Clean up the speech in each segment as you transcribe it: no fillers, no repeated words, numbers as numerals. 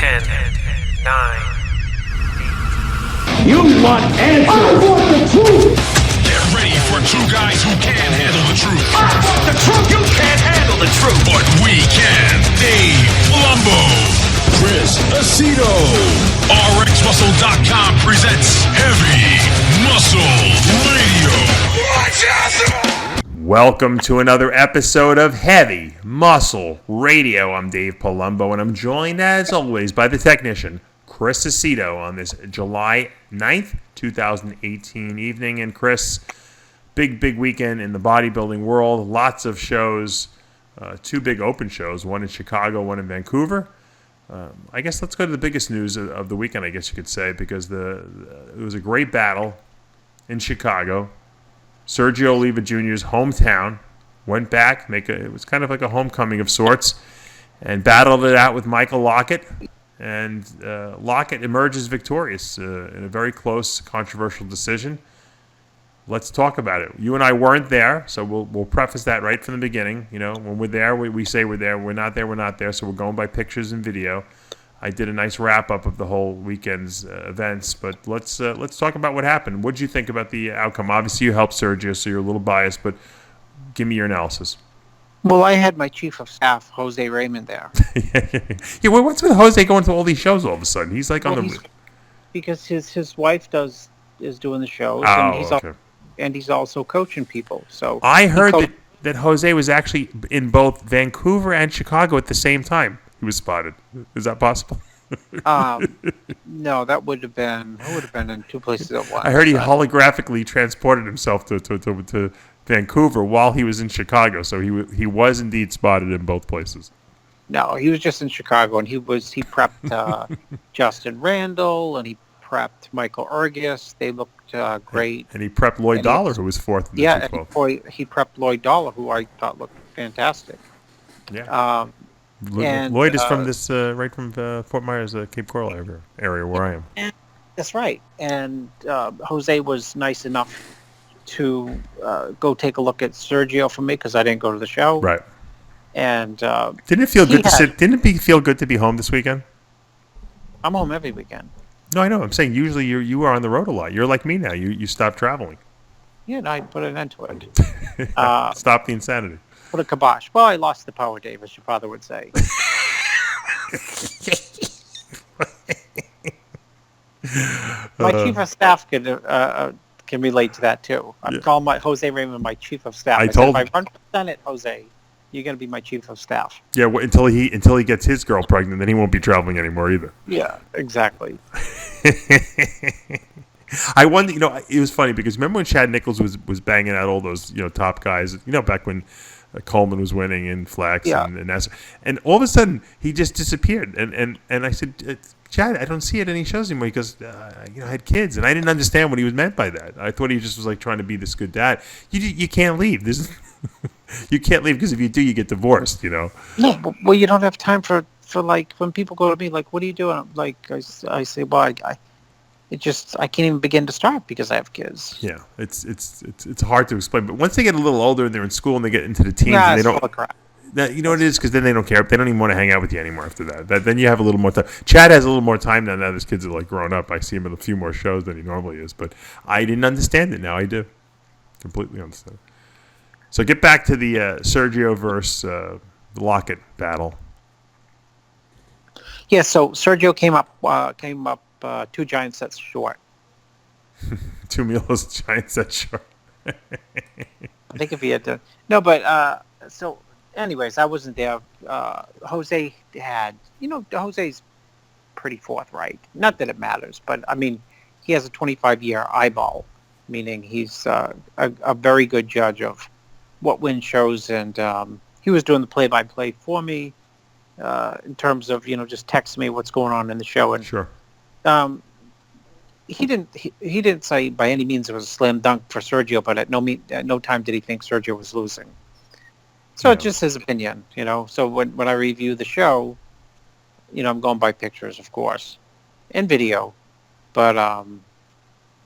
10, 9. You want answers? I want the truth! Get ready for two guys who can't handle the truth. I want the truth! You can't handle the truth! But we can. Dave Palumbo, Chris Aceto. RxMuscle.com presents Heavy Muscle Radio. Watch out! Welcome to another episode of Heavy Muscle Radio. I'm Dave Palumbo, and I'm joined, as always, by the technician, Chris Aceto, on this July 9th, 2018 evening. And Chris, big weekend in the bodybuilding world. Lots of shows, two big open shows, one in Chicago, one in Vancouver. I guess let's go to the biggest news of the weekend, I guess you could say, because it was a great battle in Chicago. Sergio Oliva Jr.'s hometown went back, it was kind of like a homecoming of sorts, and battled it out with Michael Lockette. And Lockette emerges victorious in a very close, controversial decision. Let's talk about it. You and I weren't there, so we'll preface that right from the beginning. You know, when we're there, we say we're there. We're not there, we're not there. So we're going by pictures and video. I did a nice wrap-up of the whole weekend's events, but let's talk about what happened. What did you think about the outcome? Obviously, you helped Sergio, so you're a little biased, but give me your analysis. Well, I had my chief of staff, Jose Raymond, there. Yeah, well, what's with Jose going to all these shows all of a sudden? He's like because his wife is doing the shows, and he's also coaching people. So I heard that Jose was actually in both Vancouver and Chicago at the same time. He was spotted. Is that possible? No, that would have been in two places at once. I heard he holographically transported himself to Vancouver while he was in Chicago, so he was indeed spotted in both places. No, he was just in Chicago, and he prepped Justin Randall, and he prepped Michael Ergis. They looked great. And he prepped Lloyd Dollar, who was fourth in the 212. Yeah, he prepped Lloyd Dollar, who I thought looked fantastic. Yeah. Lloyd is from this right from Fort Myers, Cape Coral area where I am. That's right. And Jose was nice enough to go take a look at Sergio for me because I didn't go to the show. Right. And didn't it feel good to sit? Didn't it feel good to be home this weekend? I'm home every weekend. No, I know. I'm saying usually you are on the road a lot. You're like me now. You stopped traveling. Yeah, and I put an end to it. Stop the insanity. Put a kibosh. Well, I lost the power, Dave, as your father would say. My chief of staff can relate to that too. I'm calling my Jose Raymond my chief of staff. If I run for Senate, Jose, you're going to be my chief of staff. Yeah, well, until he gets his girl pregnant, then he won't be traveling anymore either. Yeah, exactly. I wonder, it was funny because remember when Chad Nichols was banging out all those, top guys, back when Coleman was winning and Flex and Nasser, and all of a sudden he just disappeared. And I said, Chad, I don't see it at any shows anymore because I had kids, and I didn't understand what he was meant by that. I thought he just was like trying to be this good dad. You can't leave. You can't leave because if you do, you get divorced. No, well, you don't have time for like when people go to me like, "What are you doing?" Like I say, "Well, I can't even begin to start because I have kids." Yeah, it's hard to explain. But once they get a little older and they're in school and they get into the teens, and they don't. You know what it is? Because then they don't care. They don't even want to hang out with you anymore after that. Then you have a little more time. Chad has a little more time now. Now his kids are like grown up. I see him at a few more shows than he normally is. But I didn't understand it. Now I do. Completely understand. So get back to the Sergio versus the Lockette battle. Yeah. So Sergio came up 2 giant sets short. 2 meals, giant sets short. I think if he had to. No, but so. Anyways, I wasn't there. Jose had, Jose's pretty forthright. Not that it matters, but I mean, he has a 25-year eyeball, meaning he's a very good judge of what wins shows, and he was doing the play-by-play for me in terms of just text me what's going on in the show. And sure. He didn't say by any means it was a slam dunk for Sergio, but at no time did he think Sergio was losing. So it's just his opinion, So when I review the show, I'm going by pictures, of course, and video. But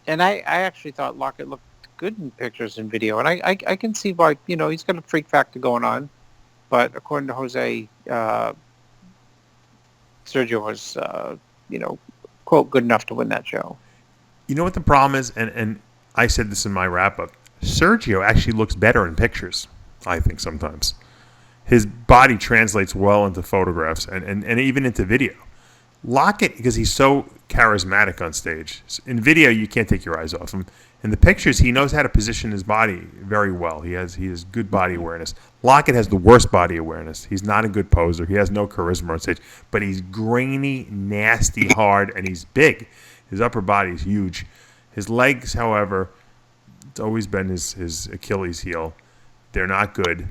and I actually thought Lockette looked good in pictures and video, and I can see why he's got a freak factor going on. But according to Jose, Sergio was, quote, good enough to win that show. You know what the problem is? And I said this in my wrap-up. Sergio actually looks better in pictures, I think, sometimes. His body translates well into photographs and even into video. Lockette, because he's so charismatic on stage. In video, you can't take your eyes off him. In the pictures, he knows how to position his body very well. He has good body awareness. Lockette has the worst body awareness. He's not a good poser. He has no charisma on stage. But he's grainy, nasty, hard, and he's big. His upper body is huge. His legs, however, it's always been his Achilles heel. They're not good.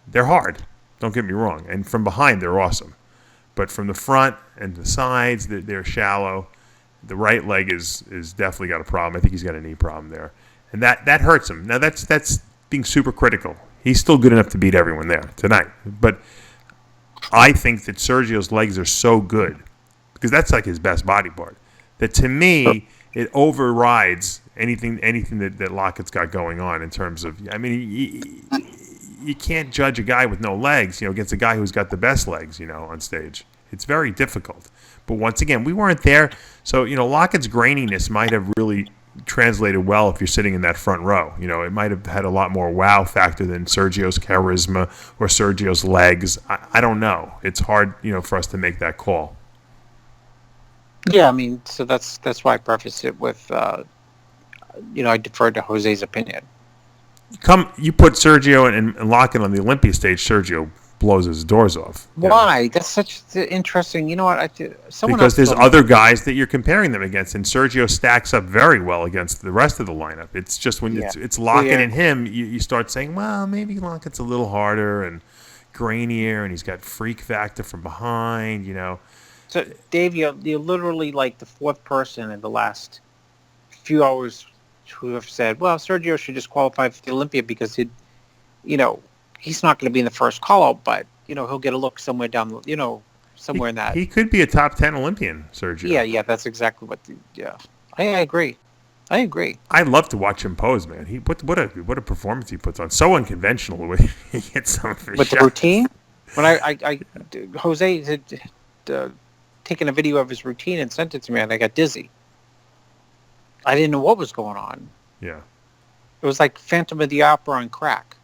They're hard. Don't get me wrong. And from behind, they're awesome. But from the front and the sides, they're shallow. The right leg is definitely got a problem. I think he's got a knee problem there. And that hurts him. Now, that's being super critical. He's still good enough to beat everyone there tonight. But I think that Sergio's legs are so good, because that's like his best body part, that to me, it overrides anything that Lockette's got going on in terms of, I mean, you can't judge a guy with no legs, against a guy who's got the best legs, on stage. It's very difficult. But once again, we weren't there. So, Lockette's graininess might have really translated well if you're sitting in that front row. It might have had a lot more wow factor than Sergio's charisma or Sergio's legs. I don't know. It's hard, for us to make that call. Yeah, I mean, so that's why I preface it with, I defer to Jose's opinion. You put Sergio and Lockette on the Olympia stage, Sergio blows his doors off. Why? That's such interesting. You know what? Because there's other guys that you're comparing them against, and Sergio stacks up very well against the rest of the lineup. It's just when it's Lockette and him, you start saying, well, maybe Lockette's a little harder and grainier, and he's got freak factor from behind, So, Dave, you're literally like the fourth person in the last few hours who have said, well, Sergio should just qualify for the Olympia because he's not going to be in the first call-out, but, he'll get a look somewhere down, somewhere in that. He could be a top 10 Olympian, Sergio. Yeah, that's exactly what I agree. I love to watch him pose, man. What a performance he puts on. So unconventional the way he hits some of his With shots. the routine? When Jose had taken a video of his routine and sent it to me, and I got dizzy. I didn't know what was going on. Yeah. It was like Phantom of the Opera on crack.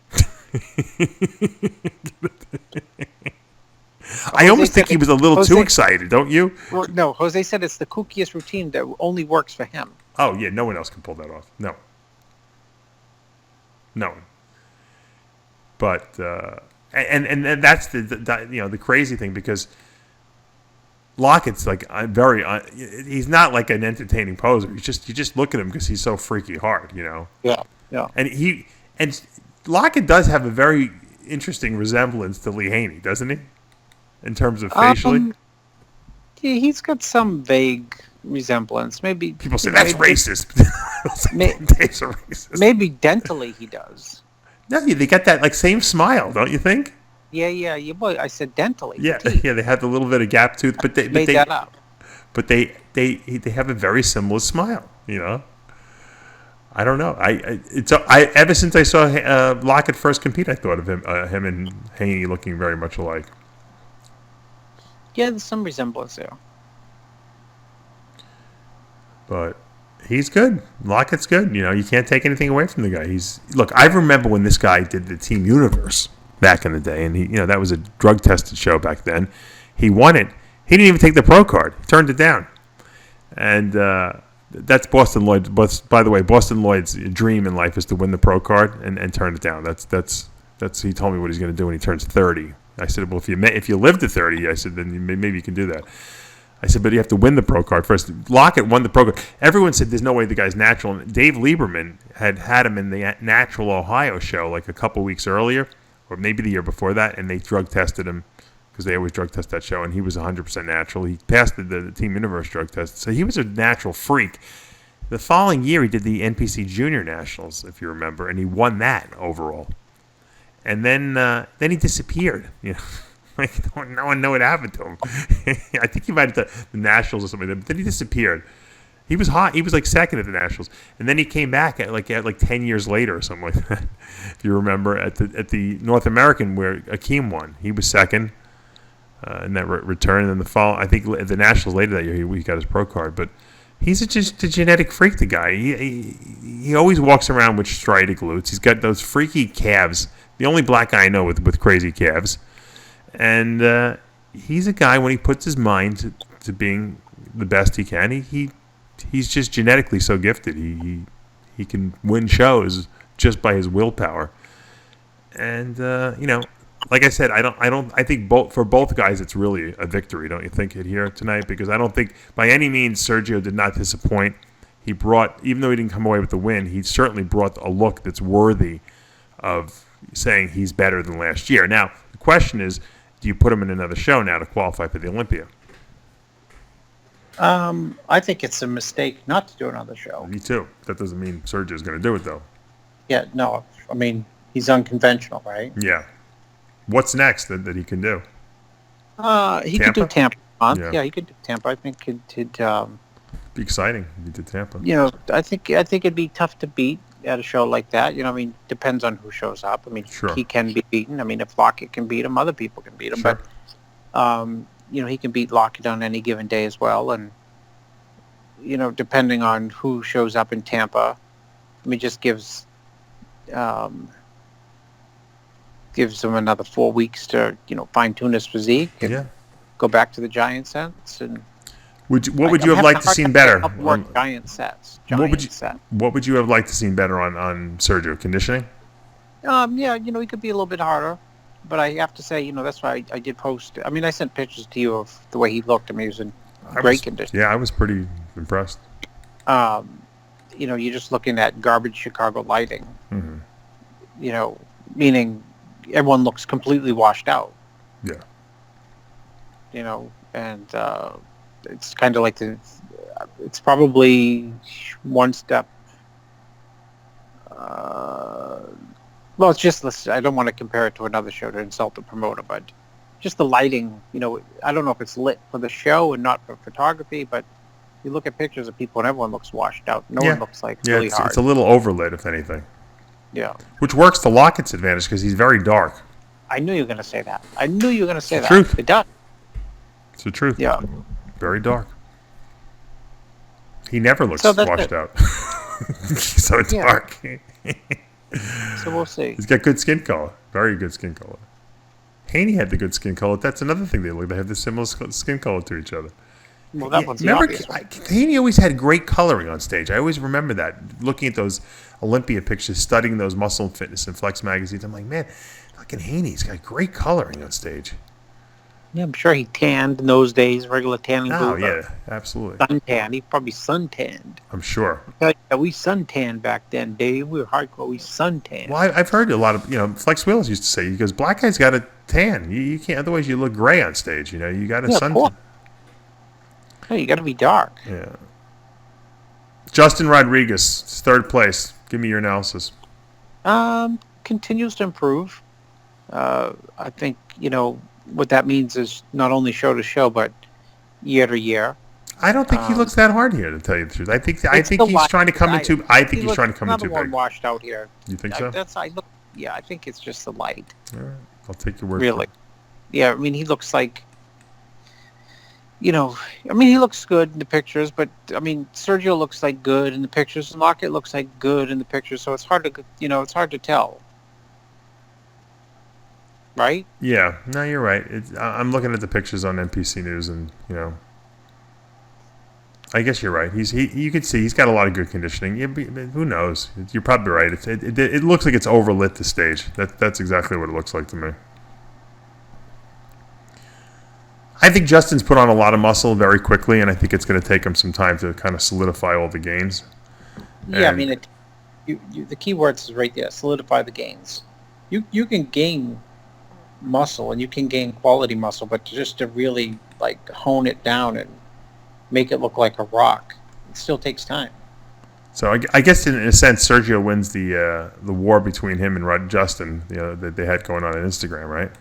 I almost think he was a little too excited, don't you? Well, no, Jose said it's the kookiest routine that only works for him. Oh, yeah, no one else can pull that off. No one. But and that's the crazy thing, because Lockette's like he's not like an entertaining poser. You just look at him because he's so freaky hard, Yeah. And Lockette does have a very interesting resemblance to Lee Haney, doesn't he? In terms of facially. Yeah, he's got some vague resemblance. Maybe people say that's racist. Dave's a racist. Maybe dentally he does. No, they got that like same smile, don't you think? Yeah. Boy, I said dentally. Yeah. They had the little bit of gap tooth, but they made that up. But they have a very similar smile, I don't know. I ever since I saw Lockette first compete, I thought of him and Haney looking very much alike. Yeah, there's some resemblance there. But he's good. Lockette's good. You can't take anything away from the guy. Look, I remember when this guy did the Team Universe back in the day, and he, that was a drug-tested show back then. He won it. He didn't even take the pro card. He turned it down. And that's Boston Lloyd's. By the way, Boston Lloyd's dream in life is to win the pro card and turn it down. That's. He told me what he's going to do when he turns 30. I said, well, if you live to 30, I said, then maybe you can do that. I said, but you have to win the pro card first. Lockette won the pro card. Everyone said there's no way the guy's natural. And Dave Lieberman had him in the Natural Ohio show like a couple weeks earlier, or maybe the year before that, and they drug tested him because they always drug test that show, and he was 100% natural. He passed the Team Universe drug test, so he was a natural freak. The following year, he did the NPC Junior Nationals, if you remember, and he won that overall. And then he disappeared. Like no one knew what happened to him. I think he might have done the Nationals or something. But then he disappeared. He was hot. He was like second at the Nationals, and then he came back at like 10 years later or something like that. If you remember at the North American where Akeem won, he was second. in that return. And then the fall, I think the Nationals later that year, he got his pro card. But he's just a genetic freak, the guy. He always walks around with striated glutes. He's got those freaky calves. The only black guy I know with crazy calves. And he's a guy, when he puts his mind to being the best he can, he's just genetically so gifted. He can win shows just by his willpower. And like I said, I think for both guys it's really a victory, don't you think, here tonight? Because I don't think by any means Sergio did not disappoint. He brought, even though he didn't come away with the win, he certainly brought a look that's worthy of saying he's better than last year. Now, the question is, do you put him in another show now to qualify for the Olympia? I think it's a mistake not to do another show. Me too. That doesn't mean Sergio's going to do it, though. Yeah, no. I mean, he's unconventional, right? Yeah. What's next that he can do? He could do Tampa. Yeah. He could do Tampa. I think it'd be exciting if he did Tampa. I think it'd be tough to beat at a show like that. I mean, depends on who shows up. I mean, sure. He can be beaten. I mean, if Lockette can beat him, other people can beat him. Sure. But he can beat Lockette on any given day as well. And depending on who shows up in Tampa, I mean, just gives him another 4 weeks to fine tune his physique and go back to the giant sets. And what would you have liked to seen better? Giant sets. What would you have liked to seen better on Sergio? Conditioning? He could be a little bit harder, but I have to say, that's why I did post. I mean, I sent pictures to you of the way he looked. I mean, he was in great condition. Yeah, I was pretty impressed. You're just looking at garbage Chicago lighting. Mm-hmm. Meaning everyone looks completely washed out. Yeah. And it's kind of like it's probably one step. It's just, I don't want to compare it to another show to insult the promoter, but just the lighting, I don't know if it's lit for the show and not for photography, but you look at pictures of people and everyone looks washed out. No one looks like really hard. It's a little overlit, if anything. Yeah. Which works to Lockett's advantage because he's very dark. I knew you were going to say that. It's the truth. It does. It's the truth. Yeah. Very dark. He never looks washed out. So dark. So we'll see. He's got good skin color. Very good skin color. Haney had the good skin color. That's another thing they have the similar skin color to each other. Well, that one's the obvious one. Haney always had great coloring on stage. I always remember that. Looking at those Olympia pictures, studying those Muscle and Fitness and Flex magazines, I'm like, man, fucking Haney's got great coloring on stage. Yeah, I'm sure he tanned in those days, regular tanning. Oh, yeah, absolutely. Suntan. He probably suntanned. I'm sure. We suntanned back then, Dave. We were hardcore. We suntanned. Well, I've heard a lot of, Flex Wheels used to say, because black guys got to tan. You can't, otherwise you look gray on stage, You got to suntan. No, you got to be dark. Yeah. Justin Rodriguez, third place. Give me your analysis. Continues to improve. I think, what that means is not only show to show, but year to year. I don't think he looks that hard here, to tell you the truth. I think he's trying to come in too. I think he's trying to come in too big. Another one washed out here. You think so? I think it's just the light. All right, I'll take your word. Really? Yeah, I mean, he looks like. He looks good in the pictures, but Sergio looks like good in the pictures, and Lockette looks like good in the pictures. So it's hard to tell. Right? Yeah, no, you're right. I'm looking at the pictures on NPC News, and I guess you're right. You can see he's got a lot of good conditioning. Yeah, but who knows? You're probably right. It looks like it's overlit the stage. That's exactly what it looks like to me. I think Justin's put on a lot of muscle very quickly, and I think it's going to take him some time to kind of solidify all the gains. Yeah, the key words is right there. Solidify the gains. You can gain muscle and you can gain quality muscle, but just to really hone it down and make it look like a rock, it still takes time. So I guess in a sense, Sergio wins the war between him and Justin, that they had going on Instagram, right?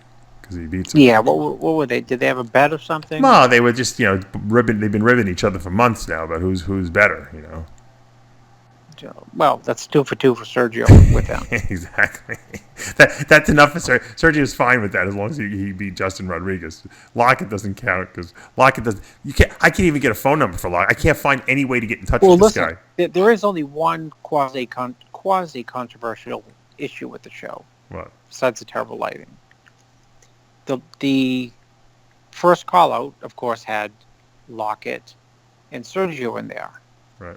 Because he beats him. Yeah. What were they? Did they have a bet or something? No, they were just they've been ribbing each other for months now about who's better. Well, that's 2 for 2 for Sergio with them. Exactly. That's enough for Sergio. Sergio's fine with that as long as he beat Justin Rodriguez. Lockett doesn't count because Lockett doesn't. I can't even get a phone number for Lockett. I can't find any way to get in touch with this guy. There is only one quasi controversial issue with the show. What? Besides the terrible lighting. The first call out, of course, had Lockett and Sergio in there. Right.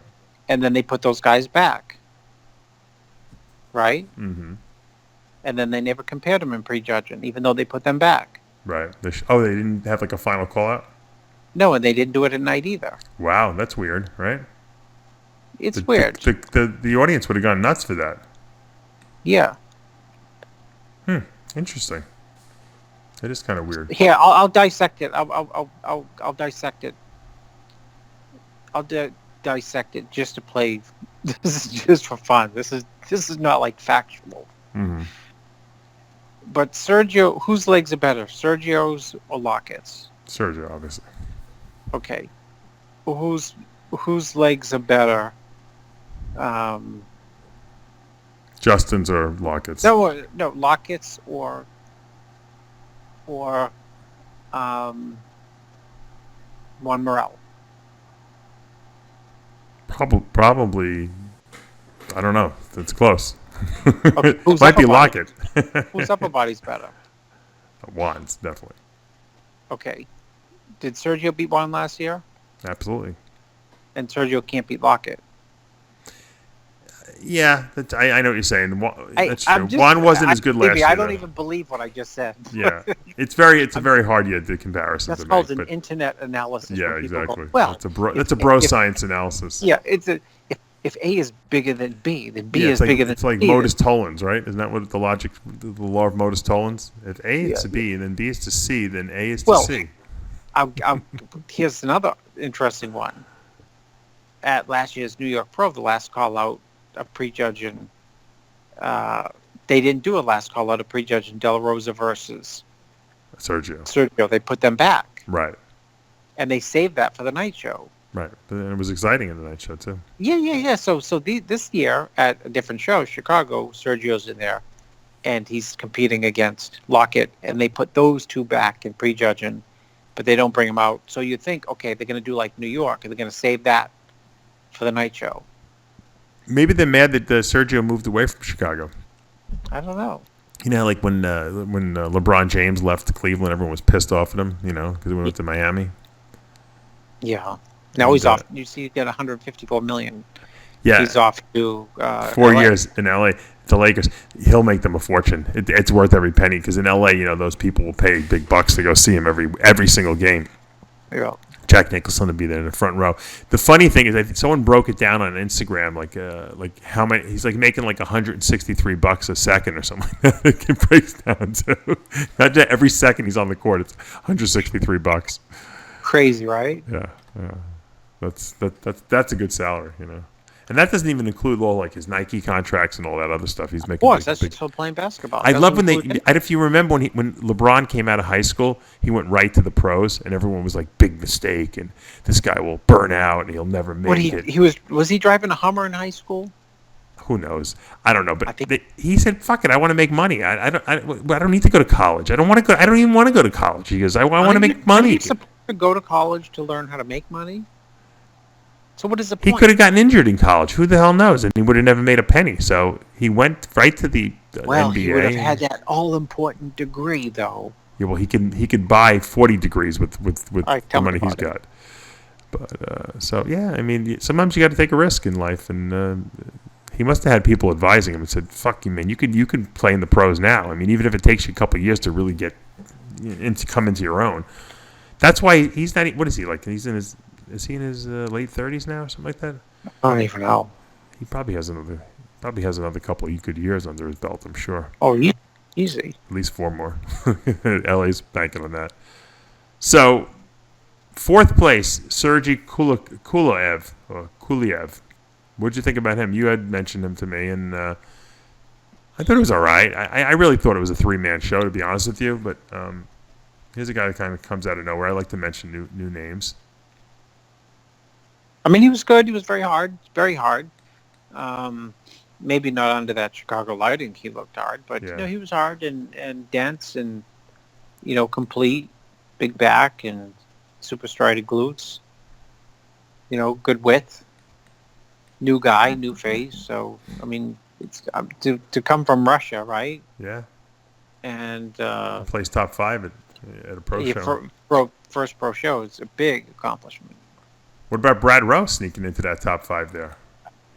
And then they put those guys back. Right? Mm-hmm. And then they never compared them in prejudging, even though they put them back. Right. They didn't have like a final call out? No, and they didn't do it at night either. Wow, that's weird, right? It's weird. The audience would have gone nuts for that. Yeah. Interesting. It is kind of weird. Here, I'll dissect it. I'll dissect it. Dissect it just to play. This is just for fun. This is not like factual. Mm-hmm. But Sergio, whose legs are better, Sergio's or Lockett's? Sergio, obviously. Okay. Whose legs are better? Justin's or Lockett's? No, Lockett's or Juan Morel. Probably. I don't know. It's close. Okay, Might be Lockett. Whose upper body's better? Juan's definitely. Okay. Did Sergio beat Juan last year? Absolutely. And Sergio can't beat Lockett. Yeah, I know what you're saying. That's true. Just, Juan wasn't as good last year. I don't even believe what I just said. Yeah, it's a very hard the comparison. That's to called make, an internet analysis. Yeah, exactly. Well, that's a bro science analysis. Yeah, if A is bigger than B, then B is bigger than C. It's like modus tollens, right? Isn't that what the law of modus tollens? If A is to B and then B is to C, then A is to C. Here's another interesting one. At last year's New York Pro, the last call out of prejudging, they didn't do a last call out of prejudging De La Rosa versus Sergio. They put them back. Right. And they saved that for the night show. Right. But it was exciting in the night show, too. Yeah. So this year at a different show, Chicago, Sergio's in there, and he's competing against Lockett, and they put those two back in prejudging, but they don't bring them out. So you think, okay, they're going to do like New York, and they're going to save that for the night show. Maybe they're mad that Sergio moved away from Chicago. I don't know. You know, like when LeBron James left Cleveland, everyone was pissed off at him, because he went to Miami. Yeah. Now he's off. You see, he got $154 million. Yeah. He's off to 4 LA. years in L.A. The Lakers. He'll make them a fortune. It's worth every penny because in L.A., those people will pay big bucks to go see him every single game. Yeah. Jack Nicholson to be there in the front row. The funny thing is, I think someone broke it down on Instagram, like how many he's like making like $163 a second or something like that. It breaks down to not every second he's on the court. It's $163. Crazy, right? Yeah. That's a good salary, And that doesn't even include all like his Nike contracts and all that other stuff he's making. Of course, that's just for playing basketball. I love when if you remember when LeBron came out of high school, he went right to the pros, and everyone was like, big mistake, and this guy will burn out, and he'll never make it. Was he driving a Hummer in high school? Who knows? I don't know, but he said, "Fuck it, I want to make money. I don't need to go to college. I don't want to go. I don't even want to go to college." He goes, "I want to make money." Are you supposed to go to college to learn how to make money? So what is the point? He could have gotten injured in college. Who the hell knows? And he would have never made a penny. So he went right to the NBA. He would have had that all-important degree, though. Yeah, well, he could buy 40 degrees with the money he's got. But so yeah, I mean, sometimes you got to take a risk in life, and he must have had people advising him and said, "Fuck you, man, you could play in the pros now. I mean, even if it takes you a couple of years to really come into your own." That's why he's not. What is he like? Is he in his late 30s now, or something like that? I don't even know. He probably has another couple of good years under his belt, I'm sure. Oh, easy. At least 4 more. LA's banking on that. So, 4th place, Sergey Kuliev. What'd you think about him? You had mentioned him to me, and I thought it was all right. I really thought it was a 3-man show, to be honest with you, but here's a guy that kind of comes out of nowhere. I like to mention new names. I mean, he was good. He was very hard. Very hard. Maybe not under that Chicago lighting, he looked hard, but Yeah. he was hard and dense and complete, big back and super striated glutes. Good width. New guy, new face. So I mean, it's to come from Russia, right? Yeah. And Plays top 5 at a pro show. First pro show is a big accomplishment. What about Brad Rowe sneaking into that top 5 there?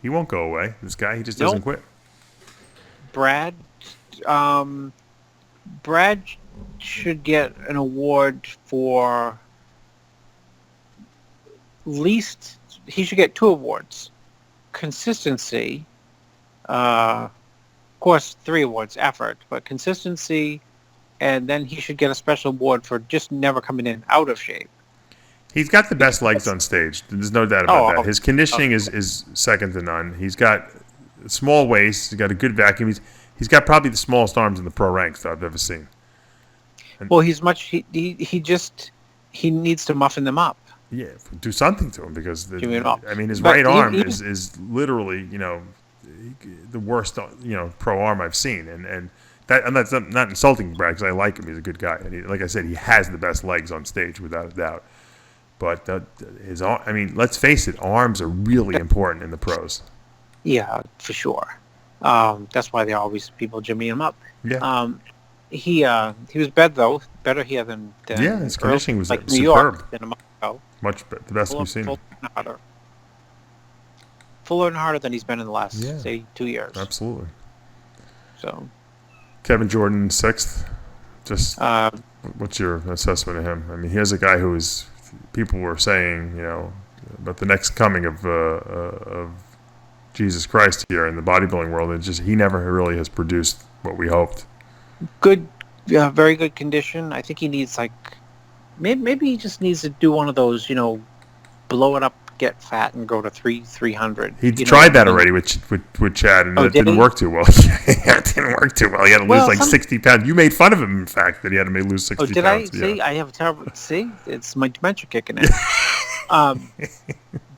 He won't go away. This guy, he just doesn't quit. Brad should get an award for least. He should get 2 awards: consistency. Of course, 3 awards: effort, but consistency, and then he should get a special award for just never coming in out of shape. He's got the best legs on stage. There's no doubt about that. His conditioning is second to none. He's got a small waist. He's got a good vacuum. He's got probably the smallest arms in the pro ranks that I've ever seen. Well, he needs to muffin them up. Yeah, do something to him because his But right arm even- is literally the worst pro arm I've seen, and that's not insulting Brad because I like him. He's a good guy, and like I said, he has the best legs on stage without a doubt. But his arm, let's face it, arms are really important in the pros. Yeah, for sure. That's why they're always people jimmying him up. Yeah. He was better here than Yeah, his conditioning was like superb. New York than a month ago. Much the best we've seen. Fuller and harder than he's been in the last, Yeah. say, 2 years. Absolutely. So, Kevin Jordan, 6th. Just what's your assessment of him? Here's a guy who people were saying, about the next coming of Jesus Christ here in the bodybuilding world. And he never really has produced what we hoped. good, very good condition. I think he needs maybe he just needs to do one of those, blow it up, get fat, and go to 300. He tried that already with Chad, and it didn't work too well. Yeah, it didn't work too well. He had to lose 60 pounds. You made fun of him, in fact, that he had to lose 60 did pounds. I? See, I have a terrible. See, it's my dementia kicking in.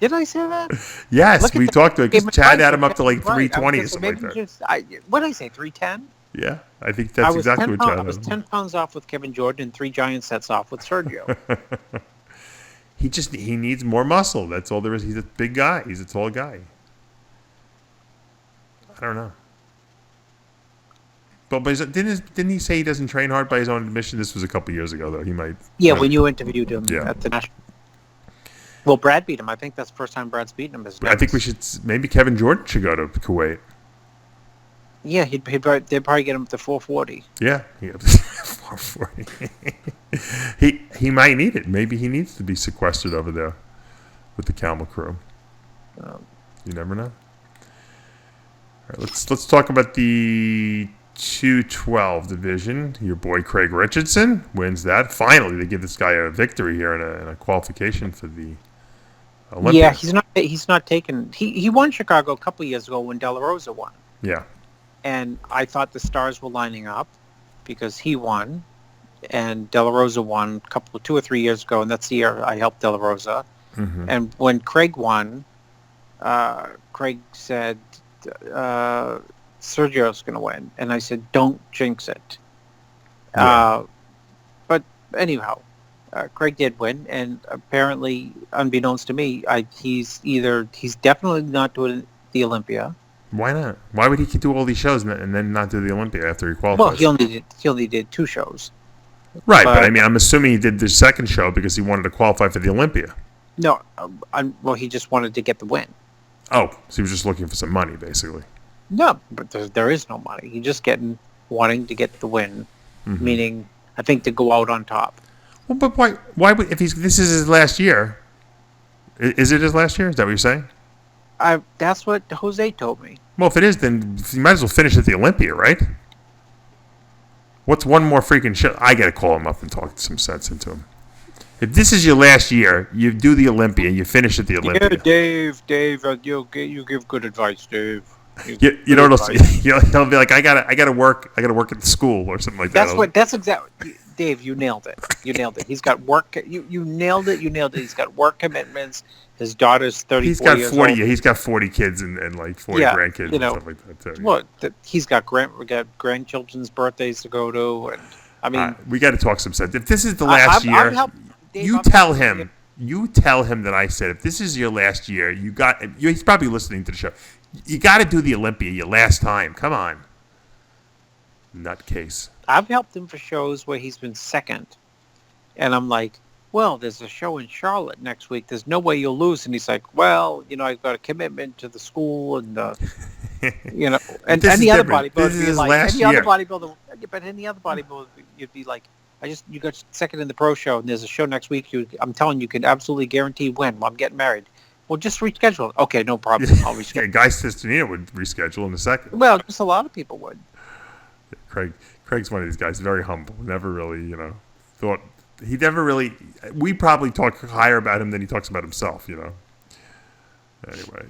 Did I say that? Yes, we talked to it because Chad had him up to Right. 320 or something like that. What did I say? 310. Yeah, I think that's exactly what Chad had. I was 10 pounds off with Kevin Jordan and 3 giant sets off with Sergio. He needs more muscle. That's all there is. He's a big guy. He's a tall guy. I don't know. But didn't he say he doesn't train hard by his own admission? This was a couple years ago, though. He might. Yeah, when you interviewed him Yeah. at the national. Well, Brad beat him. I think that's the first time Brad's beaten him. I think maybe Kevin Jordan should go to Kuwait. Yeah, they'd probably get him to 440. Yeah, 440. He might need it. Maybe he needs to be sequestered over there with the Camel crew. You never know. All right, let's talk about the 212 division. Your boy Craig Richardson wins that. Finally, they give this guy a victory here in a qualification for the Olympics. Yeah, he's not taken. He won Chicago a couple years ago when De La Rosa won. Yeah. And I thought the stars were lining up because he won, and De La Rosa won 2 or 3 years ago, and that's the year I helped De La Rosa. Mm-hmm. And when Craig won, Craig said, Sergio's going to win. And I said, don't jinx it. Yeah. But anyhow, Craig did win, and apparently, unbeknownst to me, he's definitely not doing the Olympia. Why not? Why would he do all these shows and then not do the Olympia after he qualifies? Well, he only did 2 shows. Right, but I'm assuming he did the second show because he wanted to qualify for the Olympia. No, well, he just wanted to get the win. Oh, so he was just looking for some money, basically. No, but there is no money. He's just wanting to get the win, meaning I think to go out on top. Well, but why would this is his last year? Is it his last year? Is that what you're saying? That's what Jose told me. Well, if it is, then you might as well finish at the Olympia, right? What's one more freaking show? I got to call him up and talk some sense into him. If this is your last year, you do the Olympia, you finish at the Olympia. Yeah, Dave, you give good advice, Dave. You know what he'll be like? I gotta work at the school or something like that. That's exactly. Dave, you nailed it. You nailed it. He's got work. You nailed it. You nailed it. He's got work commitments. His daughter's 34 He's got years 40. old. He's got 40 kids and like 40 grandkids and stuff like that too. Well, he's got grandchildren's birthdays to go to, and I mean, we got to talk some sense. If this is the last year, you tell him. You tell him that I said if this is your last year, he's probably listening to the show. You got to do the Olympia your last time. Come on, nutcase. I've helped him for shows where he's been second, and I'm like, well, there's a show in Charlotte next week. There's no way you'll lose. And he's like, well, I've got a commitment to the school and, and any other bodybuilder. This is his last year. But any other bodybuilder, you'd be like, you got second in the pro show and there's a show next week. I'm telling you can absolutely guarantee when. I'm getting married. Well, just reschedule it. Okay, no problem. I'll reschedule. Yeah, Guy Sistanino would reschedule in a second. Well, just a lot of people would. Craig's one of these guys, very humble. Never really, thought... He never really... We probably talk higher about him than he talks about himself, Anyway.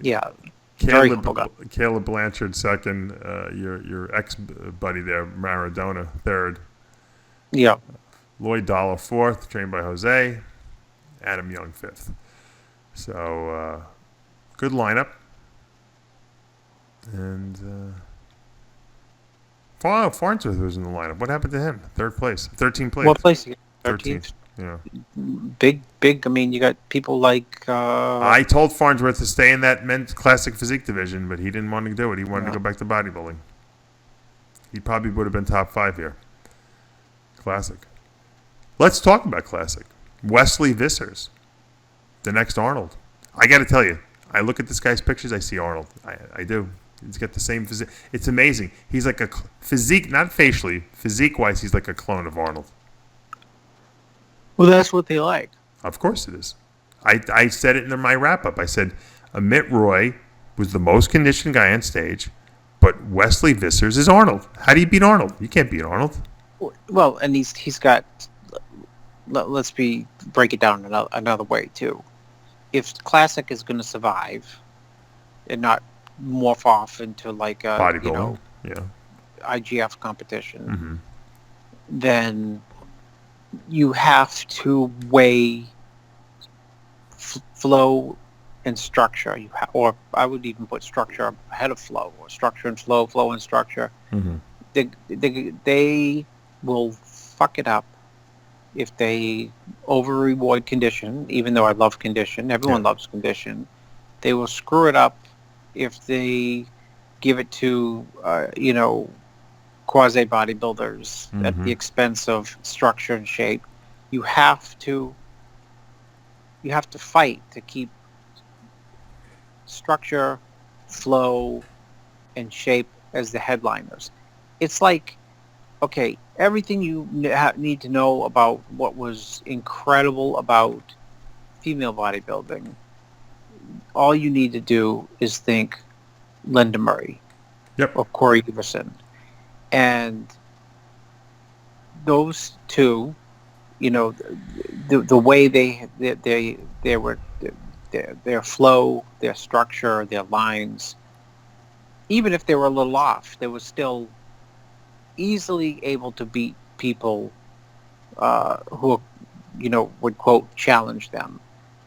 Yeah. Very humble guy. Caleb Blanchard, second. Your ex-buddy there, Maradona, third. Yeah. Lloyd Dollar, fourth, trained by Jose. Adam Young, fifth. So, good lineup. And... Farnsworth was in the lineup. What happened to him? 13th place. What place? 13th. Yeah. Big. I mean, you got people like... I told Farnsworth to stay in that men's classic physique division, but he didn't want to do it. He wanted to go back to bodybuilding. He probably would have been top 5 here. Classic. Let's talk about classic. Wesley Vissers. The next Arnold. I got to tell you, I look at this guy's pictures, I see Arnold. I do. He's got the same physique. It's amazing. He's like a physique, not facially, physique-wise, he's like a clone of Arnold. Well, that's what they like. Of course it is. I said it in my wrap-up. I said, Amit Roy was the most conditioned guy on stage, but Wesley Vissers is Arnold. How do you beat Arnold? You can't beat Arnold. Well, and he's got... Let's break it down another way, too. If Classic is going to survive and not morph off into like a bodybuilding, IGF competition, then you have to weigh flow and structure. Or I would even put structure ahead of flow, or structure and flow and structure. They will fuck it up if they over-reward condition, even though I love condition. Everyone loves condition. They will screw it up if they give it to, quasi-bodybuilders at the expense of structure and shape. You have to fight to keep structure, flow, and shape as the headliners. It's like, okay, everything you need to know about what was incredible about female bodybuilding, all you need to do is think Linda Murray or Corey Everson. And those two, the way they were, their flow, their structure, their lines, even if they were a little off, they were still easily able to beat people who, would, quote, challenge them.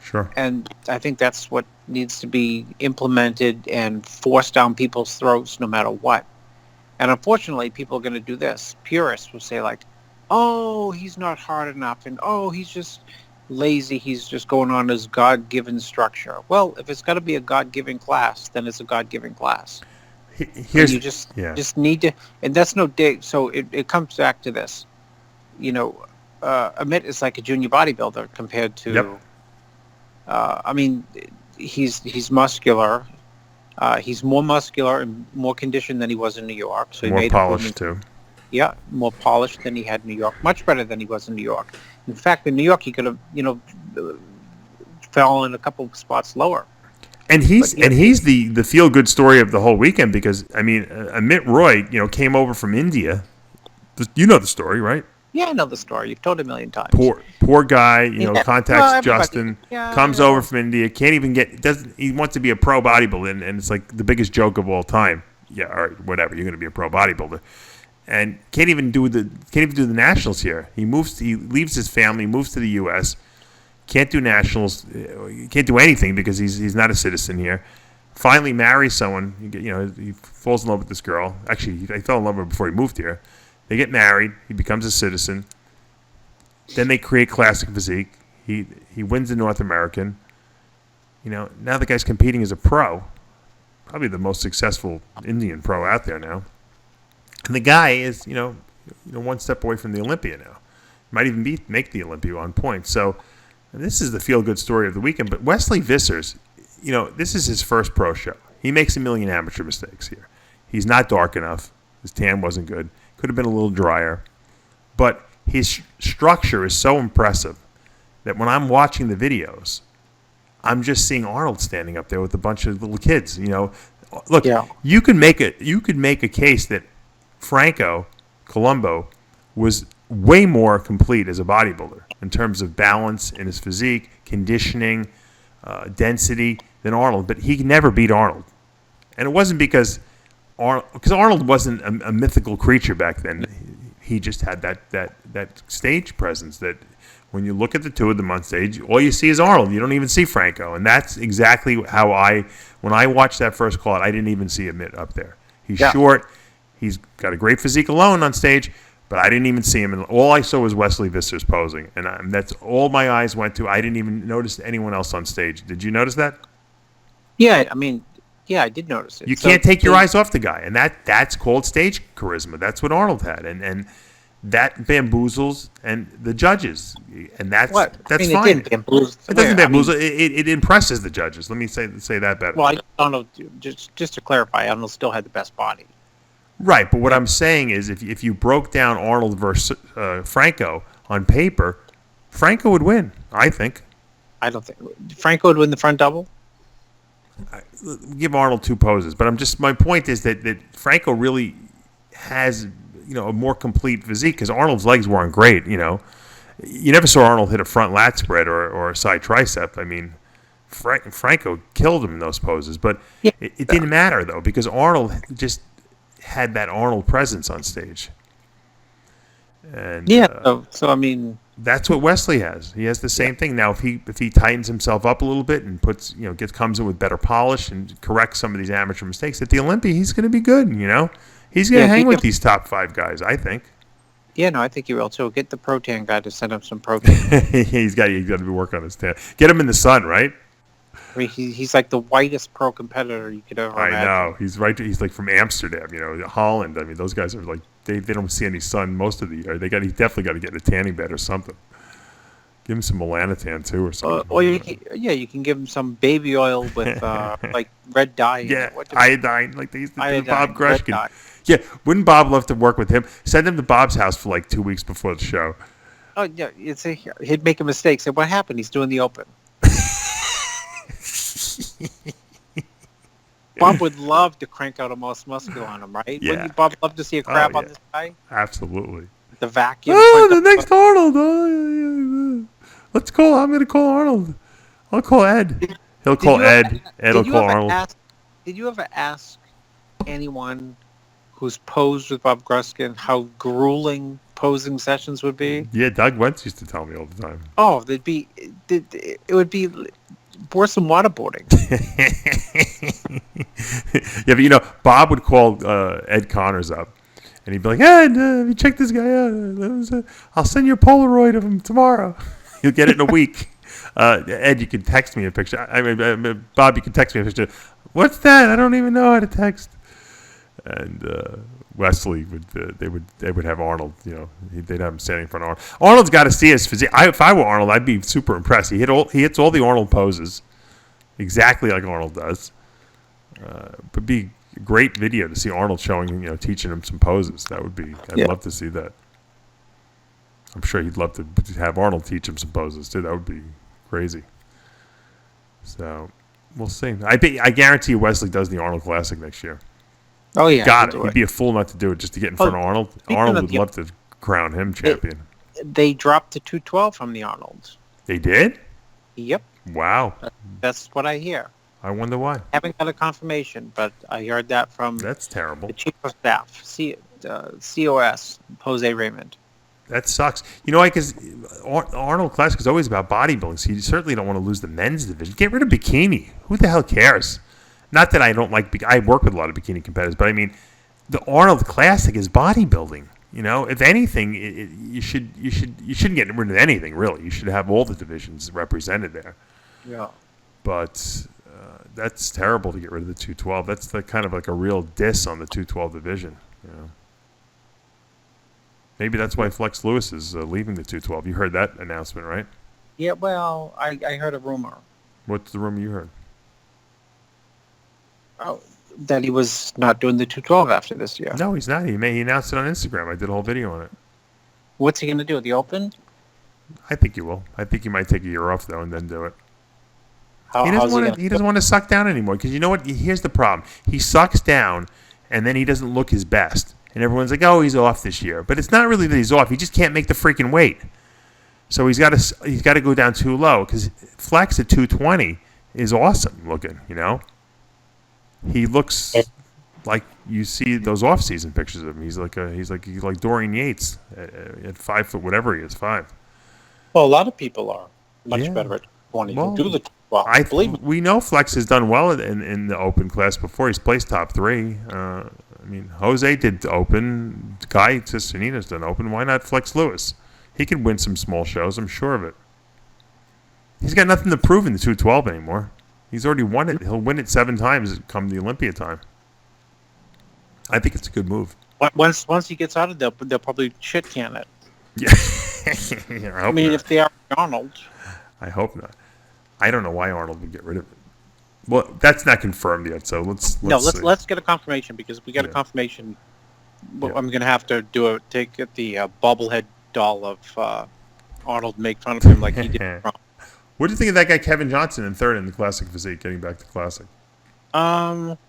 Sure. And I think that's what needs to be implemented and forced down people's throats no matter what. And unfortunately, people are going to do this. Purists will say like, oh, he's not hard enough, and oh, he's just lazy, he's just going on his God-given structure. Well, if it's got to be a God-given class, then it's a God-given class. Here's, you just need to, and that's no dig. So it comes back to this. Amit is like a junior bodybuilder compared to, I mean, he's muscular. He's more muscular and more conditioned than he was in New York. So he more made polished too. Yeah, more polished than he had in New York. Much better than he was in New York. In fact, in New York, he could have, fell in a couple of spots lower. And he's the feel good story of the whole weekend because I mean, Amit Roy, came over from India. You know the story, right? Yeah, I know the story. You've told it a million times. Poor guy, contacts Justin, Yeah, comes over from India, can't even he wants to be a pro bodybuilder, and it's like the biggest joke of all time. Yeah, all right, whatever, you're going to be a pro bodybuilder. and can't even do the nationals here. He leaves his family, moves to the U.S. Can't do nationals, can't do anything because he's not a citizen here. Finally marries someone. He falls in love with this girl. Actually, he fell in love with her before he moved here. They get married. He becomes a citizen. Then they create Classic Physique. He wins the North American. Now the guy's competing as a pro, probably the most successful Indian pro out there now. And the guy is, one step away from the Olympia now. Might even make the Olympia on point. So this is the feel-good story of the weekend. But Wesley Vissers, this is his first pro show. He makes a million amateur mistakes here. He's not dark enough. His tan wasn't good. Could have been a little drier. But his structure is so impressive that when I'm watching the videos, I'm just seeing Arnold standing up there with a bunch of little kids. Look, you could make a case that Franco Columbo was way more complete as a bodybuilder in terms of balance in his physique, conditioning, density than Arnold, but he never beat Arnold. And it wasn't because Arnold wasn't a mythical creature back then. He just had that stage presence that when you look at the two of them on stage, all you see is Arnold. You don't even see Franco. And that's exactly how when I watched that first call, I didn't even see him up there. He's short. He's got a great physique alone on stage, but I didn't even see him. And all I saw was Wesley Vissers posing. And that's all my eyes went to. I didn't even notice anyone else on stage. Did you notice that? Yeah, I did notice it. You can't take your eyes off the guy. And that's called stage charisma. That's what Arnold had. And that bamboozles and the judges. And that's fine. It didn't bamboozle. It doesn't bamboozle. It impresses the judges. Let me say that better. Well, Arnold, just to clarify, Arnold still had the best body. Right, but what I'm saying is if you broke down Arnold versus Franco on paper, Franco would win, I think. I don't think. Franco would win the front double? Give Arnold two poses, but my point is that Franco really has a more complete physique because Arnold's legs weren't great. You never saw Arnold hit a front lat spread or a side tricep. I mean, Franco killed him in those poses, but it didn't matter though because Arnold just had that Arnold presence on stage. And so I mean, that's what Wesley has. He has the same thing. Now, if he tightens himself up a little bit and puts, comes in with better polish and corrects some of these amateur mistakes at the Olympia, he's going to be good. He's going to hang with these top 5 guys, I think. Yeah, no, I think he will too. Get the protein guy to send him some protein. he's got to be working on his tan. Get him in the sun, right? I mean, he's like the whitest pro competitor you could ever imagine. I know. He's right. He's like from Amsterdam, Holland. I mean, those guys are like they don't see any sun most of the year. He definitely got to get in a tanning bed or something. Give him some melanotan too or something. Or you can give him some baby oil with like red dye. Yeah, iodine, like they used to do Bob Grushkin. Yeah, wouldn't Bob love to work with him? Send him to Bob's house for like 2 weeks before the show. Oh yeah, he'd make a mistake. Say, what happened? He's doing the open. Bob would love to crank out a muscle on him, right? Yeah. Wouldn't Bob love to see a crab on this guy? Absolutely. The vacuum. Oh, the next Arnold. I'm going to call Arnold. I'll call Ed. He'll call Ed. Ed will call Arnold. Did you ever ask anyone who's posed with Bob Gruskin how grueling posing sessions would be? Yeah, Doug Wentz used to tell me all the time. Oh, it would be worse than waterboarding. Yeah, but Bob would call Ed Connors up, and he'd be like, Ed, have you checked this guy out? I'll send you a Polaroid of him tomorrow. You'll get it in a week. Ed, you can text me a picture. Bob, you can text me a picture. What's that? I don't even know how to text. And Wesley they would have Arnold. They'd have him standing in front of Arnold. Arnold's got to see his physique. If I were Arnold, I'd be super impressed. He hits all the Arnold poses, exactly like Arnold does. Would be a great video to see Arnold showing, teaching him some poses. That would be. I'd love to see that. I'm sure he'd love to have Arnold teach him some poses too. That would be crazy. So we'll see. I guarantee you Wesley does the Arnold Classic next year. Oh yeah, got it. He'd be a fool not to do it just to get in front of Arnold. Arnold would love to crown him champion. They dropped to 212 from the Arnolds. They did? Yep. Wow. That's what I hear. I wonder why. Haven't got a confirmation, but I heard that from That's terrible. the chief of staff. See, COS, Jose Raymond. That sucks. You know why? Because Arnold Classic is always about bodybuilding, so you certainly don't want to lose the men's division. Get rid of bikini. Who the hell cares? Not that I don't like. I work with a lot of bikini competitors, but I mean, the Arnold Classic is bodybuilding. You know, if anything, you shouldn't get rid of anything really. You should have all the divisions represented there. Yeah. But that's terrible to get rid of the 212. That's kind of like a real diss on the 212 division. You know. Maybe that's why Flex Lewis is leaving the 212. You heard that announcement, right? Yeah, well, I heard a rumor. What's the rumor you heard? Oh, that he was not doing the 212 after this year. No, he's not. He announced it on Instagram. I did a whole video on it. What's he going to do? The Open? I think he will. I think he might take a year off, though, and then do it. He doesn't want to suck down anymore. Because you know what? Here's the problem. He sucks down, and then he doesn't look his best. And everyone's like, oh, he's off this year. But it's not really that he's off. He just can't make the freaking weight. So he's got to go down too low. Because Flex at 220 is awesome looking, you know? He looks like you see those off-season pictures of him. He's like Dorian Yates at 5 foot, whatever he is, 5. Well, a lot of people are much better at 20 Well, than do the 12. We know Flex has done well in the Open class before. He's placed top 3. I mean, Jose did Open. Guy Cistanina's done Open. Why not Flex Lewis? He could win some small shows. I'm sure of it. He's got nothing to prove in the 212 anymore. He's already won it. He'll win it 7 times come the Olympia time. I think it's a good move. Once he gets out of there, they'll probably shit can it. Yeah. I mean, if they are Arnold. I hope not. I don't know why Arnold would get rid of it. Well, that's not confirmed yet, so let's get a confirmation because we got a confirmation. Well, I'm gonna have to take the bobblehead doll of Arnold, make fun of him like he did. What do you think of that guy Kevin Johnson in 3rd in the Classic Physique? Getting back to Classic.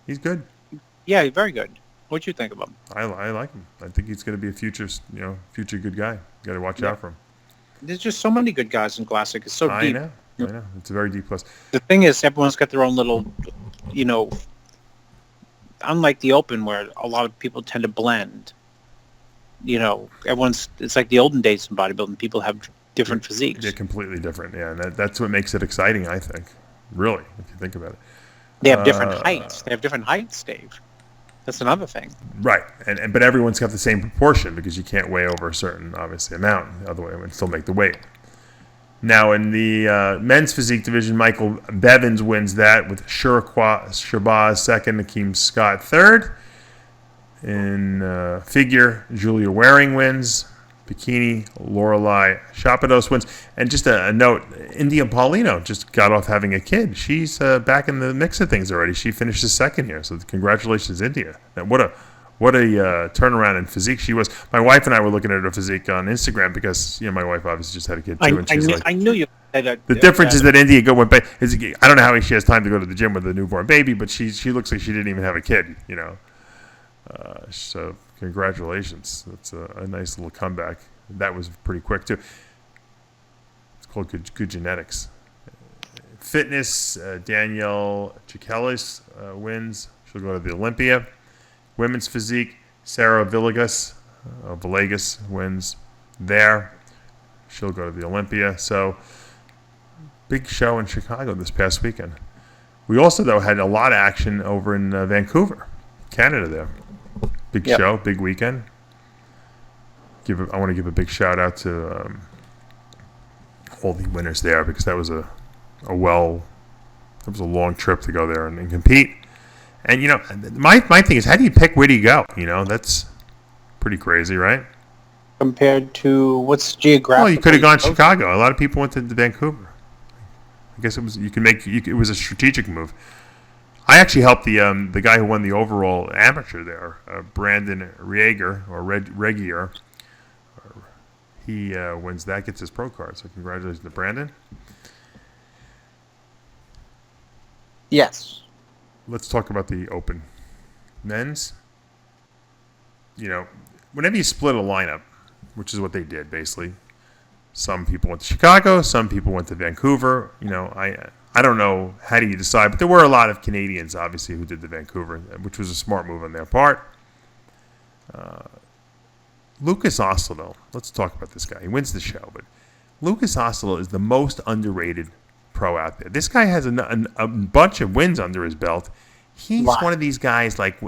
He's good. Yeah, very good. What do you think of him? I like him. I think he's going to be a future good guy. You got to watch out for him. There's just so many good guys in Classic. It's so deep. I know. It's a very deep class. The thing is, everyone's got their own little, unlike the Open where a lot of people tend to blend. It's like the olden days in bodybuilding. People have different physiques. They're completely different, yeah. And that's what makes it exciting, I think. Really, if you think about it. They have different heights. They have different heights, Dave. That's another thing. Right, but everyone's got the same proportion because you can't weigh over a certain, obviously, amount. Otherwise, it would still make the weight. Now, in the men's physique division, Michael Bevins wins that with Shabazz 2nd, Akeem Scott 3rd. In figure, Julia Waring wins. Bikini, Lorelei Chapados wins. And just a note, India Paulino just got off having a kid. She's back in the mix of things already. She finished 2nd here, so congratulations, India. And what a turnaround in physique she was. My wife and I were looking at her physique on Instagram because my wife obviously just had a kid too. I knew you said that. The difference is that India I don't know how she has time to go to the gym with a newborn baby, but she looks like she didn't even have a kid, So congratulations. That's a nice little comeback. That was pretty quick too. It's called good genetics. Fitness, Danielle Chichelis wins. She'll go to the Olympia. Women's physique, Sarah Villegas wins there. She'll go to the Olympia. So, big show in Chicago this past weekend. We also, though, had a lot of action over in Vancouver, Canada there. Big show, big weekend. I want to give a big shout out to all the winners there because that was a long trip to go there and compete. And my thing is, how do you pick where do you go? That's pretty crazy, right? Compared to what's geographic? Well, you could have gone to Chicago. A lot of people went to Vancouver. I guess it was it was a strategic move. I actually helped the guy who won the overall amateur there, Brandon Regier or Regier. He wins that, gets his pro card. So congratulations to Brandon. Yes. Let's talk about the Open. Men's, whenever you split a lineup, which is what they did basically, some people went to Chicago, some people went to Vancouver. I don't know how do you decide, but there were a lot of Canadians, obviously, who did the Vancouver, which was a smart move on their part. Lukas Osladil, let's talk about this guy. He wins the show, but Lukas Osladil is the most underrated pro out there. This guy has a bunch of wins under his belt. He's one of these guys, like,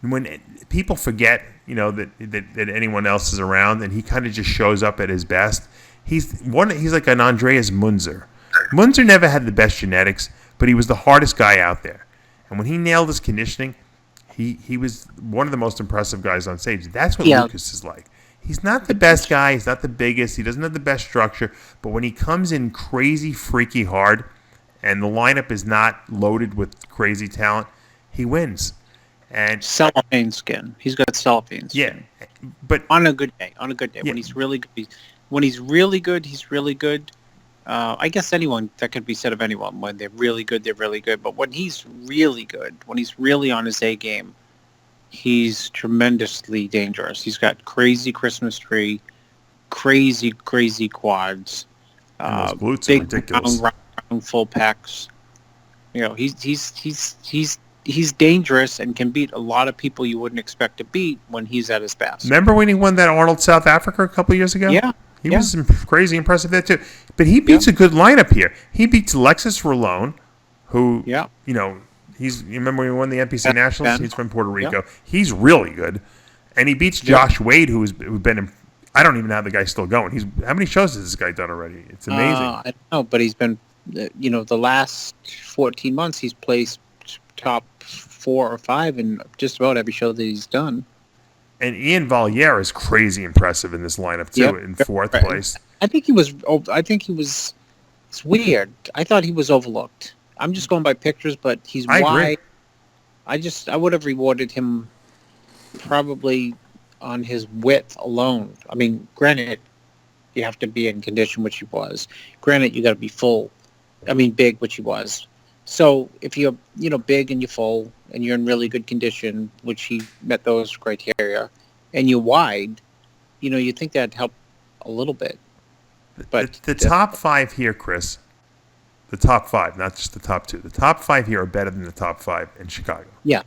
when people forget, that anyone else is around, and he kind of just shows up at his best. He's like an Andreas Munzer. Munzer never had the best genetics, but he was the hardest guy out there. And when he nailed his conditioning, he was one of the most impressive guys on stage. That's what Lukas is like. He's not the best guy. He's not the biggest. He doesn't have the best structure. But when he comes in crazy, freaky hard, and the lineup is not loaded with crazy talent, he wins. And cellophane skin. He's got cellophane skin. Yeah, but on a good day, yeah. when he's really good, he's really good. I guess anyone, that could be said of anyone. When they're really good, they're really good. But when he's really good, when he's really on his A game, he's tremendously dangerous. He's got crazy Christmas tree, crazy quads, those glutes big, are ridiculous. round, full pecs. He's dangerous and can beat a lot of people you wouldn't expect to beat when he's at his best. Remember when he won that Arnold South Africa a couple of years ago? Yeah. He was crazy impressive there too. But he beats a good lineup here. He beats Alexis Rolone, who, you remember when he won the NPC Nationals? He's from Puerto Rico. Yep. He's really good. And he beats Josh Wade, who's been, I don't even know how the guy's still going. How many shows has this guy done already? It's amazing. I don't know, but he's been, the last 14 months he's placed top 4 or 5 in just about every show that he's done. And Ian Valliere is crazy impressive in this lineup too, in 4th place. I think he was. It's weird. I thought he was overlooked. I'm just going by pictures, but he's wide. I would have rewarded him probably on his width alone. I mean, granted, you have to be in condition, which he was. Granted, you got to be full. I mean, big, which he was. So if you're, big and you're full and you're in really good condition, which he met those criteria, and you're wide, you think that'd help a little bit. But the top 5 here, Chris, the top 5, not just the top 2. The top 5 here are better than the top 5 in Chicago. Yeah,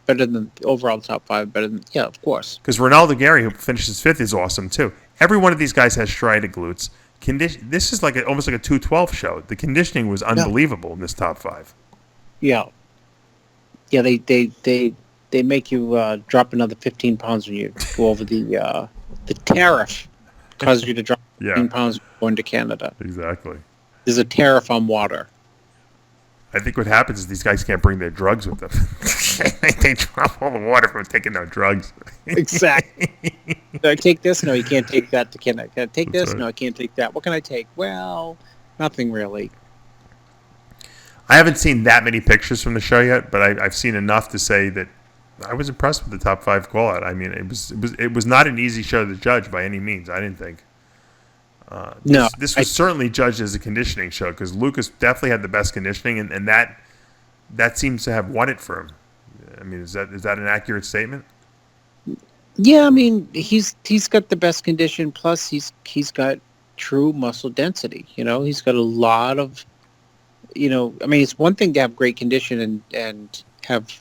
better than overall top 5. Better than of course. Because Ronaldo Gary, who finishes 5th, is awesome too. Every one of these guys has striated glutes. This is almost like a 212 show. The conditioning was unbelievable in this top 5. Yeah. They make you drop another 15 pounds when you go over the tariff. Causes you to drop 15 pounds going to Canada. Exactly. There's a tariff on water. I think what happens is these guys can't bring their drugs with them. They drop all the water from taking their drugs. Exactly. So I take this? No, you can't take that to Canada. Can I take this? Right. No, I can't take that. What can I take? Well, nothing really. I haven't seen that many pictures from the show yet, but I've seen enough to say that I was impressed with the top 5 call-out. I mean, it was not an easy show to judge by any means, I didn't think. This was certainly judged as a conditioning show because Lukas definitely had the best conditioning, and that seems to have won it for him. I mean, is that an accurate statement? Yeah, I mean, he's got the best condition. Plus, he's got true muscle density. He's got a lot of. I mean, it's one thing to have great condition and have.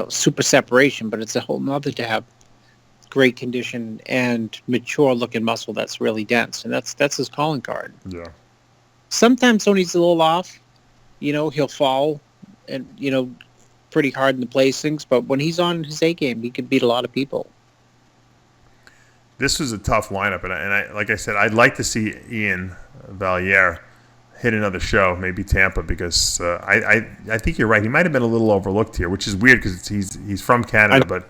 Super separation, but it's a whole nother to have great condition and mature looking muscle that's really dense, and that's his calling card. Yeah. Sometimes when he's a little off, he'll fall and pretty hard in the placings, but when he's on his A game, he can beat a lot of people. This was a tough lineup, and I like I said, I'd like to see Ian Valliere hit another show, maybe Tampa, because I think you're right. He might have been a little overlooked here, which is weird because he's from Canada, but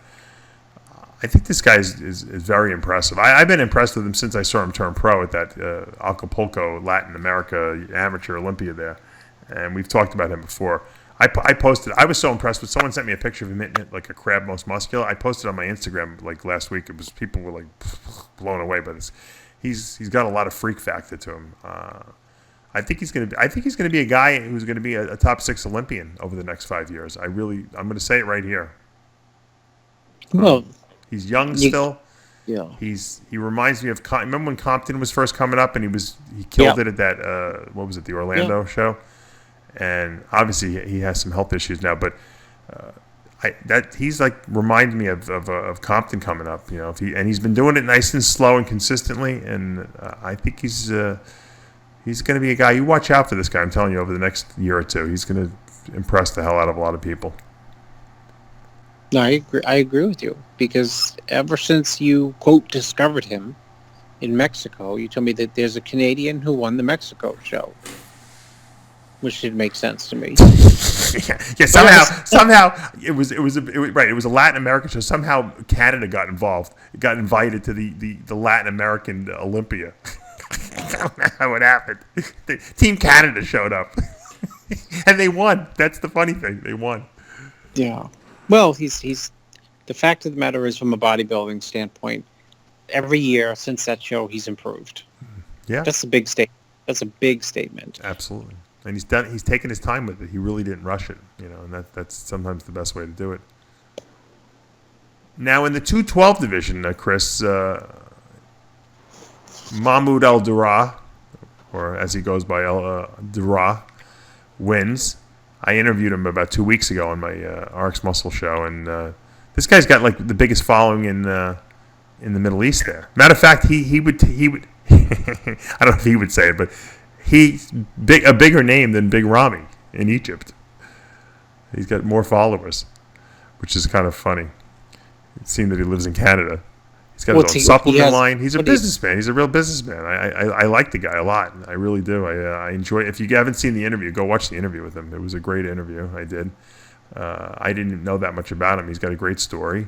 I think this guy is very impressive. I've been impressed with him since I saw him turn pro at that Acapulco Latin America Amateur Olympia there, and we've talked about him before. I posted. I was so impressed with. Someone sent me a picture of him hitting it like a crab most muscular. I posted on my Instagram like last week. People were like blown away by this. He's got a lot of freak factor to him. I think he's going to be a guy who's going to be a top 6 Olympian over the next 5 years. I'm going to say it right here. Well, he's young still. Yeah. He reminds me of. Remember when Compton was first coming up and he killed it at that what was it, the Orlando show? And obviously he has some health issues now, but He's like reminds me of Compton coming up, you know. He's been doing it nice and slow and consistently, and I think he's going to be a guy. You watch out for this guy. I'm telling you, over the next year or two, he's going to impress the hell out of a lot of people. No, I agree with you, because ever since you quote discovered him in Mexico, you told me that there's a Canadian who won the Mexico show, which did make sense to me. Yeah. Somehow it was right. It was a Latin American show. Somehow Canada got involved. It got invited to the Latin American Olympia. I don't know how it happened. Team Canada showed up, and they won. That's the funny thing. They won. Yeah. Well, he's the fact of the matter is, from a bodybuilding standpoint, every year since that show, he's improved. Yeah. That's a big statement. That's a big statement. Absolutely. And he's taken his time with it. He really didn't rush it, you know, and that's sometimes the best way to do it. Now in the 212 division, Chris, Mahmoud Al-Dura, or as he goes by Dura, wins. I interviewed him about 2 weeks ago on my RxMuscle show, and this guy's got like the biggest following in the Middle East there. Matter of fact, he would I don't know if he would say it, but he's a bigger name than Big Ramy in Egypt. He's got more followers, which is kind of funny. It seemed that he lives in Canada. He's got his own supplement line. He's a businessman. He's a real businessman. I like the guy a lot. I really do. I enjoy it. If you haven't seen the interview, go watch the interview with him. It was a great interview. I did. I didn't know that much about him. He's got a great story.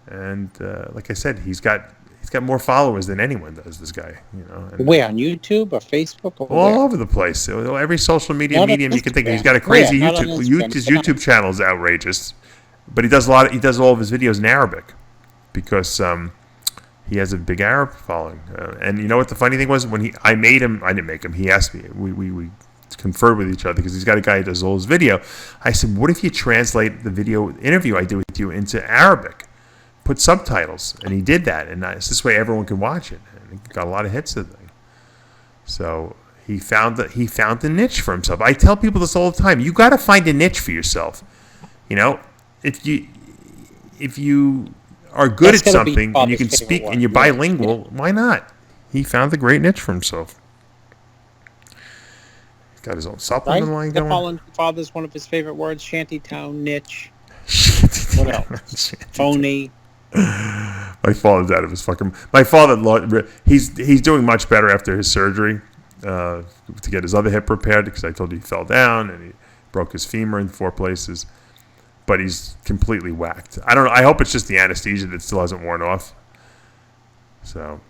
And like I said, he's got more followers than anyone does, this guy. You know. And where, on YouTube or Facebook? Or all over the place. Every social medium you can think of. He's got a crazy YouTube. His YouTube channel is outrageous. But he does all of his videos in Arabic because he has a big Arab following. And you know what the funny thing was? When I didn't make him. He asked me. We conferred with each other because he's got a guy who does all his video. I said, what if you translate the video interview I do with you into Arabic? Put subtitles. And he did that. And it's this way everyone can watch it. And he got a lot of hits of the thing. So he found the niche for himself. I tell people this all the time. You got to find a niche for yourself. You know, if you are good at something and you can speak and you're bilingual, why not? He found the great niche for himself. He's got his own supplement line going. Fallen Father's one of his favorite words. Shantytown, niche. What else? Phony. My father's out of his fucking. My father, he's doing much better after his surgery to get his other hip repaired, because I told you he fell down and he broke his femur in 4 places. But he's completely whacked. I don't know. I hope it's just the anesthesia that still hasn't worn off. So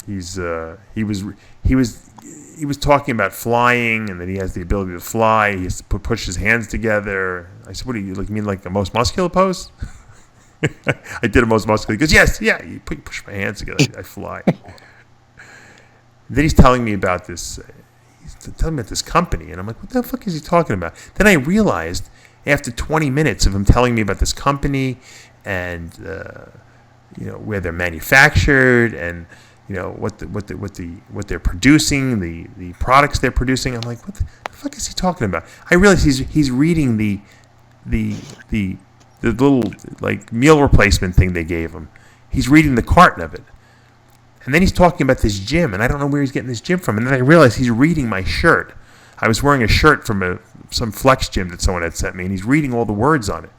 he was talking about flying and that he has the ability to fly. He has to push his hands together. I said, "What do you mean, like the most muscular pose?" I did a most muscular. He goes, "Yes, yeah. You push my hands together, I fly." Then he's telling me about this. He's telling me about this company, and I'm like, "What the fuck is he talking about?" Then I realized, after 20 minutes of him telling me about this company and where they're manufactured and what they're producing, the products they're producing, I'm like, what the fuck is he talking about? I realize he's reading the little like meal replacement thing they gave him. He's reading the carton of it, and then he's talking about this gym, and I don't know where he's getting this gym from. And then I realize he's reading my shirt. I was wearing a shirt from some flex gym that someone had sent me, and he's reading all the words on it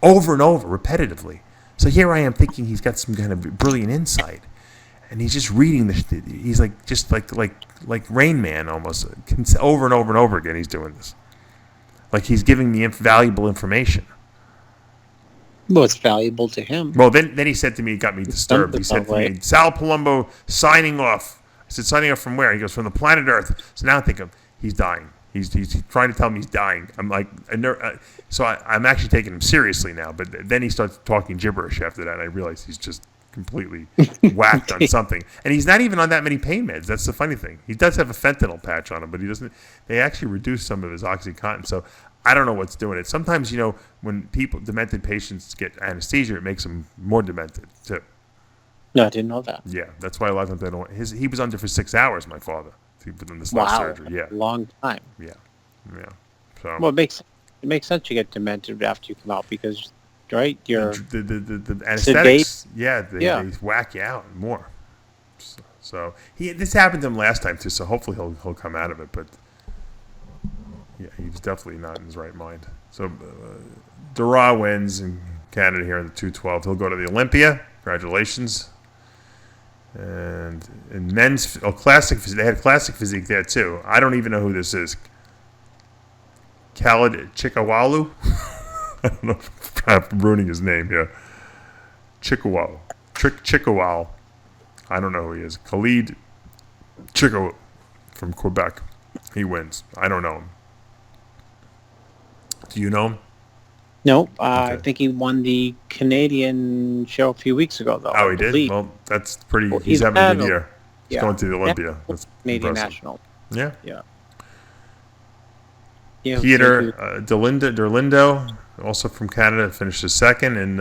over and over, repetitively. So here I am thinking he's got some kind of brilliant insight, and he's just reading this. He's like Rain Man almost, over and over and over again. He's doing this, like he's giving me valuable information. Well, it's valuable to him. Well, then he said to me, it got me disturbed. He said to me, "Sal Palumbo signing off." I said, "Signing off from where?" He goes, "From the planet Earth." So now I think he's dying. He's trying to tell me he's dying. I'm like, so I'm actually taking him seriously now. But then he starts talking gibberish after that. I realize he's just completely whacked on something. And he's not even on that many pain meds. That's the funny thing. He does have a fentanyl patch on him, but he doesn't. They actually reduce some of his OxyContin. So I don't know what's doing it. Sometimes, when demented patients get anesthesia, it makes them more demented too. No, I didn't know that. Yeah, that's why a lot of times they don't. He was under for 6 hours. My father. Within this last surgery, yeah, long time. Yeah. So Well, it makes sense. It makes sense you get demented after you come out because, right? You're The anesthetics, they whack you out more. So this happened to him last time too. So hopefully he'll come out of it. But yeah, he's definitely not in his right mind. So Dara wins in Canada here in the 212. He'll go to the Olympia. Congratulations. And in men's classic, they had classic physique there too. I don't even know who this is. Khalid Chikawalu. I don't know if I'm ruining his name here. Chikawal. I don't know who he is. Khalid Chikaw from Quebec. He wins. I don't know him. Do you know him? Nope. I think he won the Canadian show a few weeks ago, though. Oh, he did? Well, that's pretty... he's having a good year. He's going to the Olympia. That's Canadian impressive. national. Yeah. Yeah. Peter Derlindo, also from Canada, finishes second. And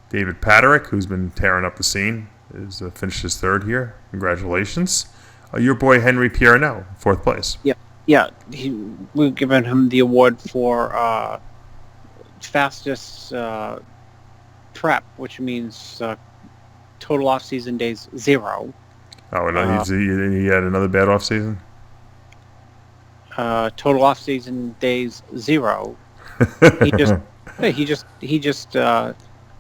David Paterick, who's been tearing up the scene, is finishes third here. Congratulations. Your boy Henry Pierneau, fourth place. Yeah. Yeah. We've given him the award for fastest prep, which means total off-season days 0. Oh, and he had another bad off-season? Total off-season days 0. He just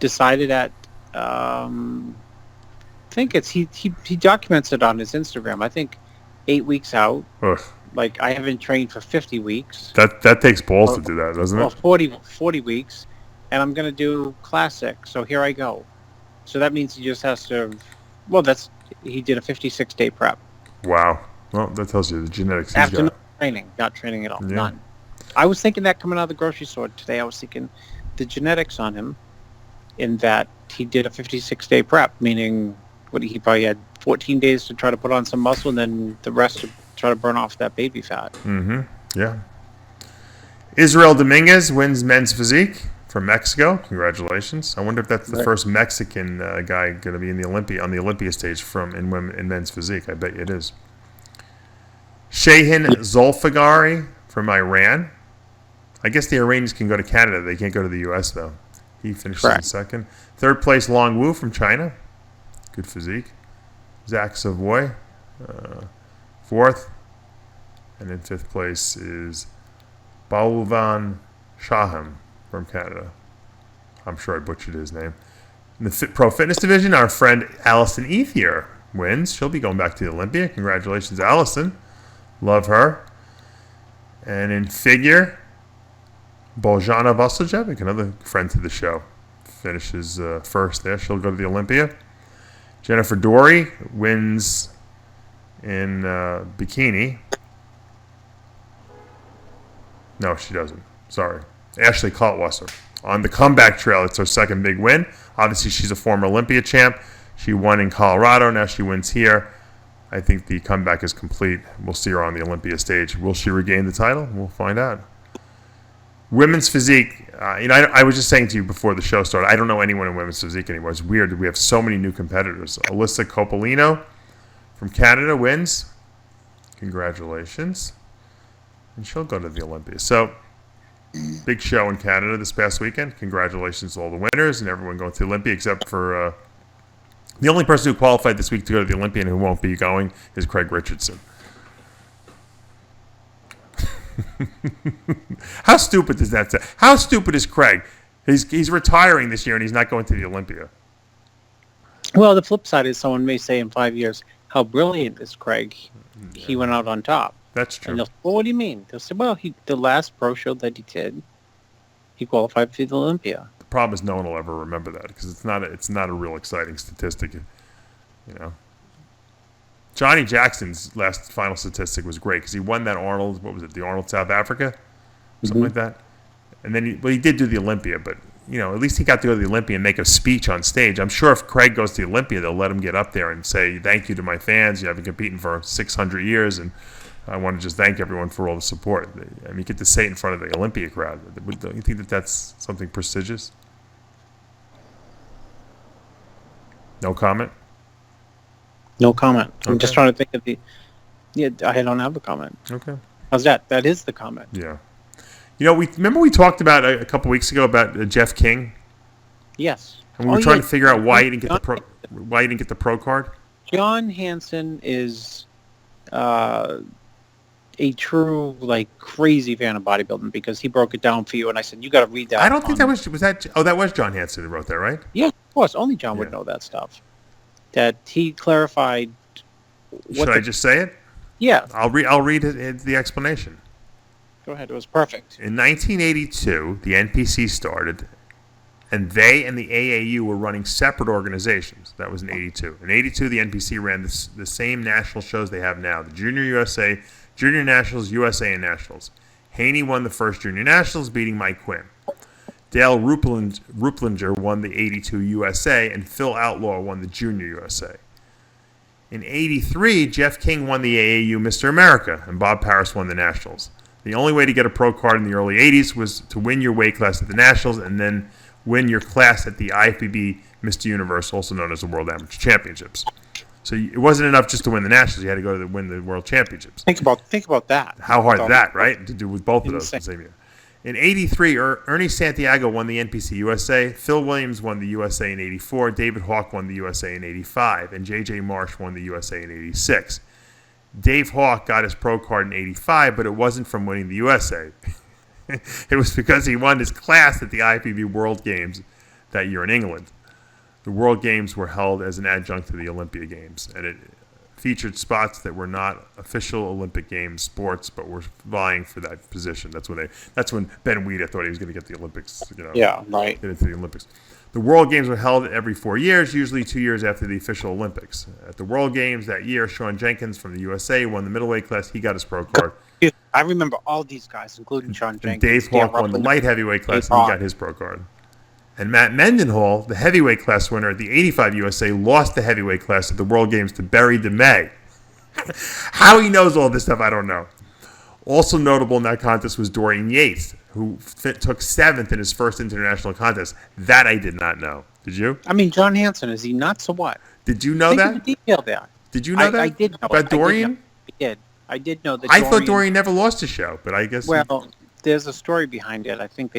decided at I think it's he documents it on his Instagram. I think 8 weeks out. Ugh. Like I haven't trained for 50 weeks. That takes balls to do that, doesn't it? Well, 40 weeks, and I'm gonna do classic. So here I go. So that means he just has to. Well, he did a 56-day prep. Wow. Well, that tells you the genetics he's After got. not training at all. Yeah. None. I was thinking that coming out of the grocery store today. I was thinking the genetics on him, in that he did a 56-day prep, meaning he probably had 14 days to try to put on some muscle, and then the rest to try to burn off that baby fat. Mm-hmm. Yeah. Israel Dominguez wins men's physique from Mexico. Congratulations. I wonder if that's the first Mexican guy going to be in on the Olympia stage in men's physique. I bet you it is. Shahin Zolfagari from Iran. I guess the Iranians can go to Canada. They can't go to the U.S., though. He finishes in second. Third place, Long Wu from China. Good physique. Zach Savoy, fourth. And in fifth place is Balwan Shaham from Canada. I'm sure I butchered his name. In the Pro Fitness division, our friend Allison Ethier wins. She'll be going back to the Olympia. Congratulations, Allison. Love her. And in figure, Boljana Vasiljevic, another friend to the show, finishes first there. She'll go to the Olympia. Jennifer Dory wins in bikini. No, she doesn't. Sorry. Ashley Kaltwasser. On the comeback trail, it's her second big win. Obviously, she's a former Olympia champ. She won in Colorado. Now she wins here. I think the comeback is complete. We'll see her on the Olympia stage. Will she regain the title? We'll find out. Women's physique. I was just saying to you before the show started, I don't know anyone in women's physique anymore. It's weird that we have so many new competitors. Alyssa Copolino from Canada wins. Congratulations. And she'll go to the Olympia. So, big show in Canada this past weekend. Congratulations to all the winners and everyone going to the Olympia, except for the only person who qualified this week to go to the Olympia and who won't be going is Craig Richardson. How stupid does that sound? How stupid is Craig? He's retiring this year and he's not going to the Olympia. Well, the flip side is someone may say in 5 years, how brilliant is Craig? He went out on top. That's true. And they'll say, well, what do you mean? They'll say, well, the last pro show that he did, he qualified for the Olympia. The problem is no one will ever remember that because it's not a real exciting statistic, you know. Johnny Jackson's last final statistic was great because he won that Arnold. What was it? The Arnold South Africa, something like that. And then he did do the Olympia, but at least he got to go to the Olympia and make a speech on stage. I'm sure if Craig goes to the Olympia, they'll let him get up there and say thank you to my fans. I've been competing for 600 years, and I want to just thank everyone for all the support. I mean, you get to say it in front of the Olympia crowd. Don't you think that that's something prestigious? No comment? No comment. I'm Okay. just trying to think of I don't have a comment. Okay. How's that? That is the comment. Yeah. We remember we talked about a couple weeks ago about Jeff King, Yes. and we were trying to figure out why he didn't get the pro card. John Hansen is a true crazy fan of bodybuilding because he broke it down for you, and I said you got to read that. I don't think that was that. Oh, that was John Hansen who wrote that, right? Yeah, of course. Only John would know that stuff. That he clarified. Should I just say it? Yeah. I'll read the explanation. Go ahead. It was perfect. In 1982, the NPC started, and they and the AAU were running separate organizations. That was in 82. In 82, the NPC ran the same national shows they have now: the Junior USA, Junior Nationals, USA, and Nationals. Haney won the first Junior Nationals, beating Mike Quinn. Dale Ruplinger won the 82 USA, and Phil Outlaw won the Junior USA. In 83, Jeff King won the AAU Mr. America, and Bob Paris won the Nationals. The only way to get a pro card in the early 80s was to win your weight class at the Nationals and then win your class at the IFBB Mr. Universe, also known as the World Amateur Championships. So it wasn't enough just to win the Nationals. You had to go to win the World Championships. Think about that. How hard is that, right? To do with both of those in the same year. In 83, Ernie Santiago won the NPC USA. Phil Williams won the USA in 84. David Hawk won the USA in 85. And J.J. Marsh won the USA in 86. Dave Hawk got his pro card in 85, but it wasn't from winning the USA. It was because he won his class at the IFBB World Games that year in England. The World Games were held as an adjunct to the Olympia Games, and it featured spots that were not official Olympic Games sports, but were vying for that position. That's when Ben Weida thought he was going to get the Olympics. Yeah, right. Get into the Olympics. The World Games were held every 4 years, usually 2 years after the official Olympics. At the World Games that year, Sean Jenkins from the USA won the middleweight class. He got his pro card. I remember all these guys, including Sean Jenkins. And Dave Hawk won the light heavyweight class, and he got his pro card. And Matt Mendenhall, the heavyweight class winner at the 85 USA, lost the heavyweight class at the World Games to Barry DeMay. How he knows all this stuff, I don't know. Also notable in that contest was Dorian Yates, who took 7th in his first international contest. That I did not know. Did you? I mean, John Hansen, is he nuts or what? Did you know that? Detail there. Did you know that? I did know about Dorian? I did know that. I thought Dorian never lost a show, but I guess. Well, there's a story behind it. I think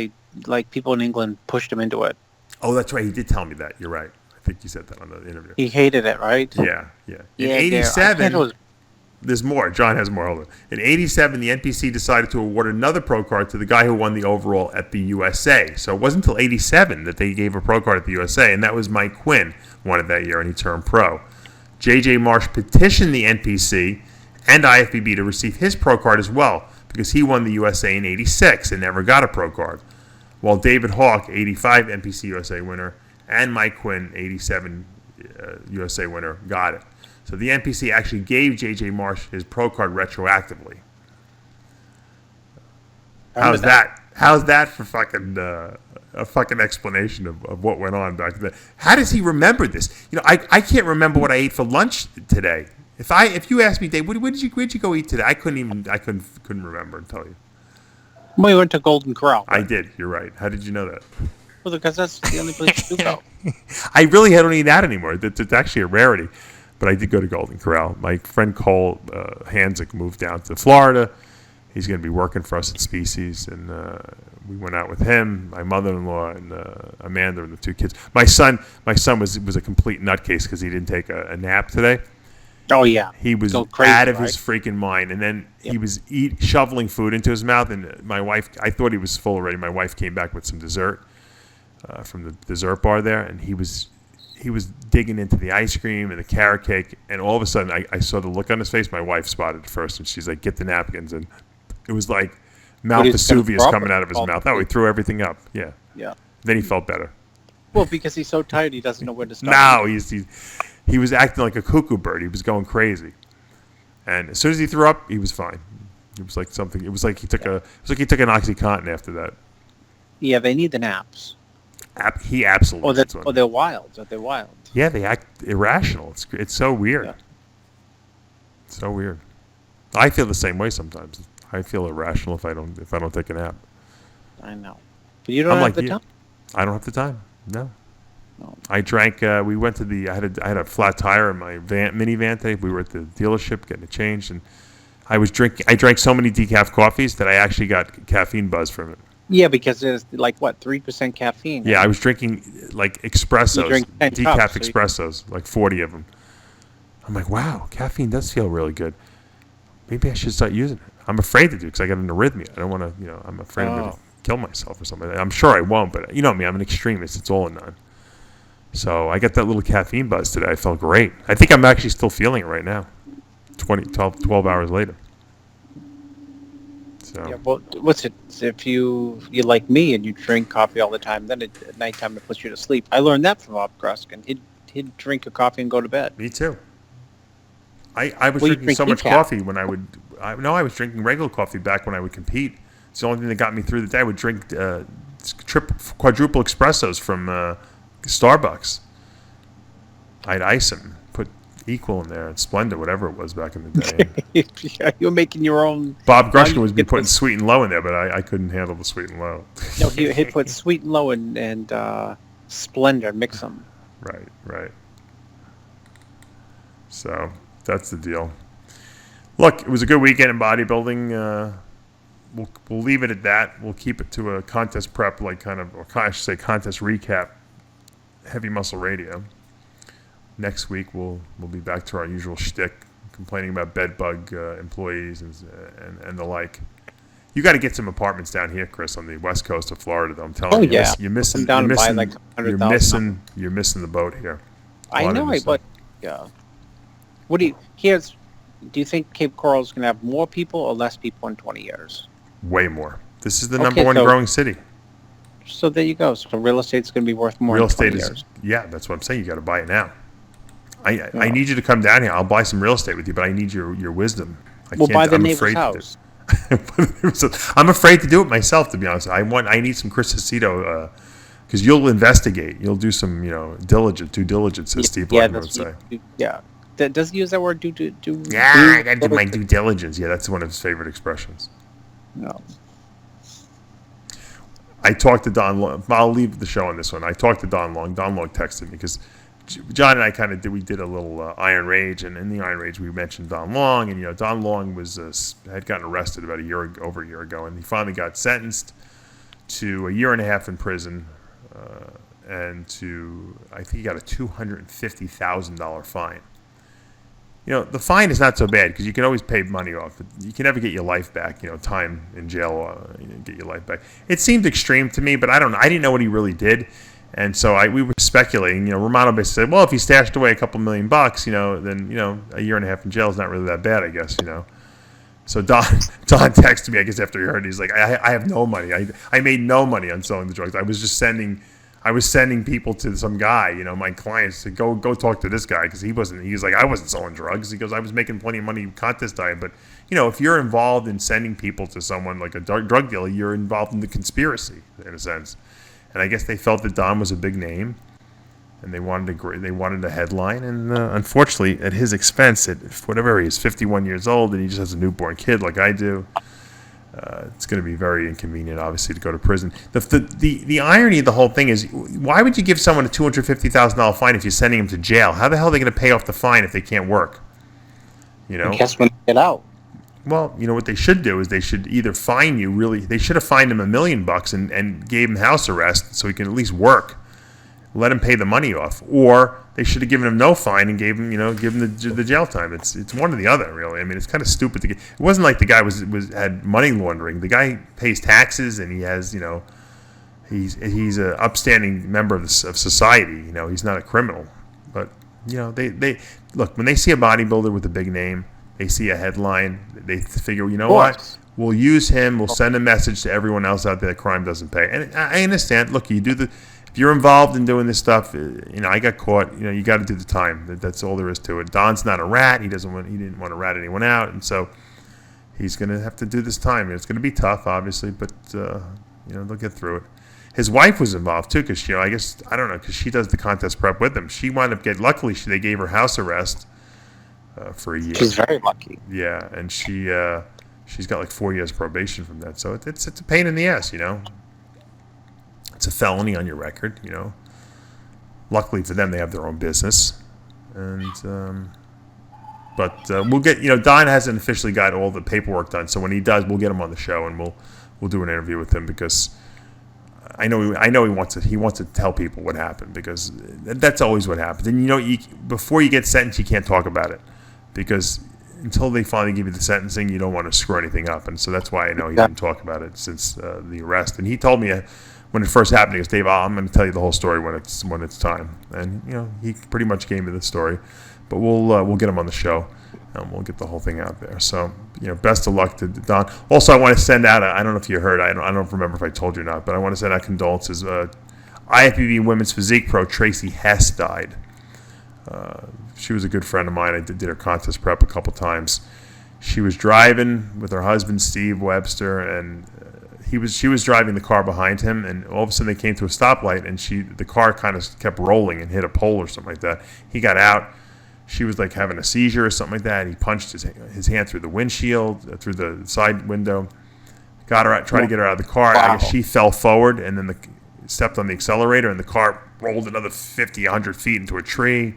people in England pushed him into it. Oh, that's right. He did tell me that. You're right. I think you said that on the interview. He hated it, right? Yeah. In 87, there's more. John has more. Hold on. In 87, the NPC decided to award another pro card to the guy who won the overall at the USA. So it wasn't until 87 that they gave a pro card at the USA, and that was Mike Quinn, won it that year, and he turned pro. J.J. Marsh petitioned the NPC and IFBB to receive his pro card as well, because he won the USA in 86 and never got a pro card, while David Hawk, 85 NPC USA winner, and Mike Quinn, 87 USA winner, got it. So the NPC actually gave J.J. Marsh his pro card retroactively. How's that? How's that for fucking a fucking explanation of what went on back then? How does he remember this? I can't remember what I ate for lunch today. If you asked me, Dave, where'd you go eat today? I couldn't remember and tell you. We went to Golden Corral. I did. You're right. How did you know that? Well, because that's the only place you go. I really don't eat that anymore. It's actually a rarity. But I did go to Golden Corral. My friend Cole Hanzik moved down to Florida. He's going to be working for us at Species, and we went out with him, my mother-in-law, and Amanda, and the 2 kids. My son was a complete nutcase because he didn't take a nap today. Oh yeah, he was crazy, out of his freaking mind, and then he was shoveling food into his mouth. And my wife, I thought he was full already. My wife came back with some dessert from the dessert bar there, and he was digging into the ice cream and the carrot cake, and all of a sudden I saw the look on his face. My wife spotted it first, and she's like, "Get the napkins!" And it was like Mount Vesuvius coming out of his mouth. Oh, he threw everything up. Yeah. Then he felt better. Well, because he's so tired, he doesn't know where to start. No, he was acting like a cuckoo bird. He was going crazy, and as soon as he threw up, he was fine. It was like something. It was like he took an OxyContin after that. Yeah, they need the naps. He absolutely. They're wild. They're wild. Yeah, they act irrational. It's so weird. Yeah. So weird. I feel the same way sometimes. I feel irrational if I don't take a nap. I know, but you don't have the time. I don't have the time. No. I drank. We went to I had a flat tire in my minivan today. We were at the dealership getting it changed, and I drank so many decaf coffees that I actually got caffeine buzz from it. Yeah, because there's like what 3% caffeine. Yeah, I was drinking like espressos, drink 10 decaf cups, so espressos, like 40 of them. I'm like, wow, caffeine does feel really good. Maybe I should start using it. I'm afraid to do because I got an arrhythmia. I don't want to, I'm afraid I'm going to kill myself or something. I'm sure I won't, but you know me, I'm an extremist. It's all or none. So I got that little caffeine buzz today. I felt great. I think I'm actually still feeling it right now, 12 hours later. So. Yeah, well, what's it? If you're like me and you drink coffee all the time, then at nighttime it puts you to sleep. I learned that from Bob Gruskin. He'd drink a coffee and go to bed. Me too. I was Well, you drinking drink so much decaf. coffee when I would. I was drinking regular coffee back when I would compete. It's the only thing that got me through the day. I would drink quadruple espressos from Starbucks. I'd ice them, put Equal in there, and Splenda, whatever it was back in the day. Yeah, you're making your own. Bob Now Gruskin you was get putting this- sweet and low in there, but I couldn't handle the sweet and low. No, he'd put sweet and low and Splendor, mix them. Right. So that's the deal. Look, it was a good weekend in bodybuilding. We'll leave it at that. We'll keep it to a contest prep, or I should say contest recap, Heavy Muscle Radio. Next week we'll be back to our usual shtick, complaining about bed bug employees and the like. You got to get some apartments down here, Chris, on the west coast of Florida. Though I'm telling you, yeah. you're missing. Come down You're and buy missing. like You're 100,000. missing the boat here. I know, but yeah. What do you think Cape Coral's going to have more people or less people in 20 years? Way more. This is the Okay, number one so- growing city. So there you go. So real estate's going to be worth more Real in 20 estate is, years. yeah, that's what I'm saying. You got to buy it now. I need you to come down here. I'll buy some real estate with you, but I need your wisdom. We'll buy the I'm neighbor's afraid house. I'm afraid to do it myself, to be honest. I need some Chris Aceto, because you'll investigate. You'll do some, due diligence, as Steve Blackman would say. Yeah. Does he use that word? Do Yeah, I got to do my due diligence. Yeah, that's one of his favorite expressions. No. I talked to Don Long. I'll leave the show on this one. I talked to Don Long. Don Long texted me because John and I we did a little Iron Rage, and in the Iron Rage we mentioned Don Long, and Don Long had gotten arrested about over a year ago, and he finally got sentenced to a year and a half in prison, and I think he got a $250,000 fine. The fine is not so bad because you can always pay money off. But you can never get your life back. Time in jail, get your life back. It seemed extreme to me, but I don't know. I didn't know what he really did, and so we were speculating. Romano basically said, "Well, if he stashed away a couple $1 million, then a year and a half in jail is not really that bad, I guess." So Don texted me, I guess after he heard it, he's like, "I have no money. I made no money on selling the drugs. I was sending people to some guy, my clients, to go talk to this guy because he was like, I wasn't selling drugs. He goes, I was making plenty of money contest diet. But, if you're involved in sending people to someone like a drug dealer, you're involved in the conspiracy in a sense. And I guess they felt that Don was a big name and they wanted a headline. And unfortunately, at his expense, at whatever he is, 51 years old, and he just has a newborn kid like I do, it's going to be very inconvenient, obviously, to go to prison. The irony of the whole thing is, why would you give someone a $250,000 fine if you're sending them to jail? How the hell are they going to pay off the fine if they can't work? I guess when they get out. Well, what they should do is they should either fine you they should have fined him $1 million and gave him house arrest so he can at least work. Let him pay the money off, or they should have given him no fine and gave him the jail time. It's one or the other, really. I mean, it's kind of stupid to get. It wasn't like the guy had money laundering. The guy pays taxes and he has he's an upstanding member of society. He's not a criminal. But they look, when they see a bodybuilder with a big name, they see a headline, they figure, what? We'll use him. We'll send a message to everyone else out there that crime doesn't pay. And I understand. Look, if you're involved in doing this stuff, I got caught. You got to do the time. That's all there is to it. Don's not a rat. He didn't want to rat anyone out, and so he's going to have to do this time. It's going to be tough, obviously, but they'll get through it. His wife was involved too, because I guess I don't know, because she does the contest prep with him. She wound up luckily they gave her house arrest for a year. She's very lucky. Yeah, and she's got like 4 years probation from that. So it's a pain in the ass, It's a felony on your record, Luckily for them, they have their own business, and But we'll get, Don hasn't officially got all the paperwork done, so when he does, we'll get him on the show and we'll do an interview with him because I know he wants to tell people what happened because that's always what happens. And before you get sentenced, you can't talk about it because until they finally give you the sentencing, you don't want to screw anything up. And so that's why I know he didn't talk about it since the arrest. And he told me when it first happened, he goes, Dave, I'm going to tell you the whole story when it's time. And he pretty much gave me the story. But we'll get him on the show and we'll get the whole thing out there. So best of luck to Don. Also, I want to send out I don't know if you heard. I don't remember if I told you or not, but I want to send out condolences. IFBB Women's Physique Pro Tracy Hess died. She was a good friend of mine. I did her contest prep a couple times. She was driving with her husband Steve Webster, and she was driving the car behind him. And all of a sudden, they came to a stoplight, and the car kind of kept rolling and hit a pole or something like that. He got out. She was like having a seizure or something like that. He punched his hand through the windshield, through the side window. Got her out, tried to get her out of the car. Wow. I guess she fell forward and then stepped on the accelerator, and the car rolled another 50, 100 feet into a tree.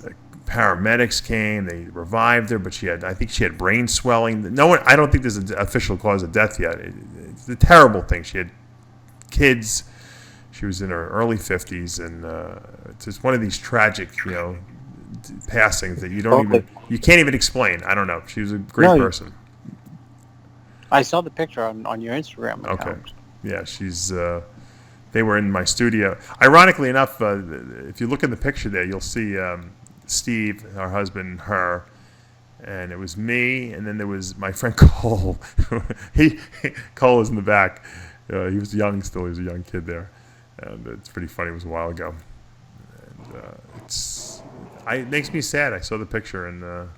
The paramedics came. They revived her, but I think she had brain swelling. I don't think there's an official cause of death yet. It's a terrible thing. She had kids. She was in her early 50s, and it's just one of these tragic, passings that you can't even explain. I don't know. She was a great person. I saw the picture on your Instagram account. Okay. Yeah, she's. They were in my studio. Ironically enough, if you look in the picture there, you'll see Steve, our husband, her, and it was me, and then there was my friend Cole. Cole was in the back. He was young still. He was a young kid there, and it's pretty funny. It was a while ago, and it makes me sad. I saw the picture, and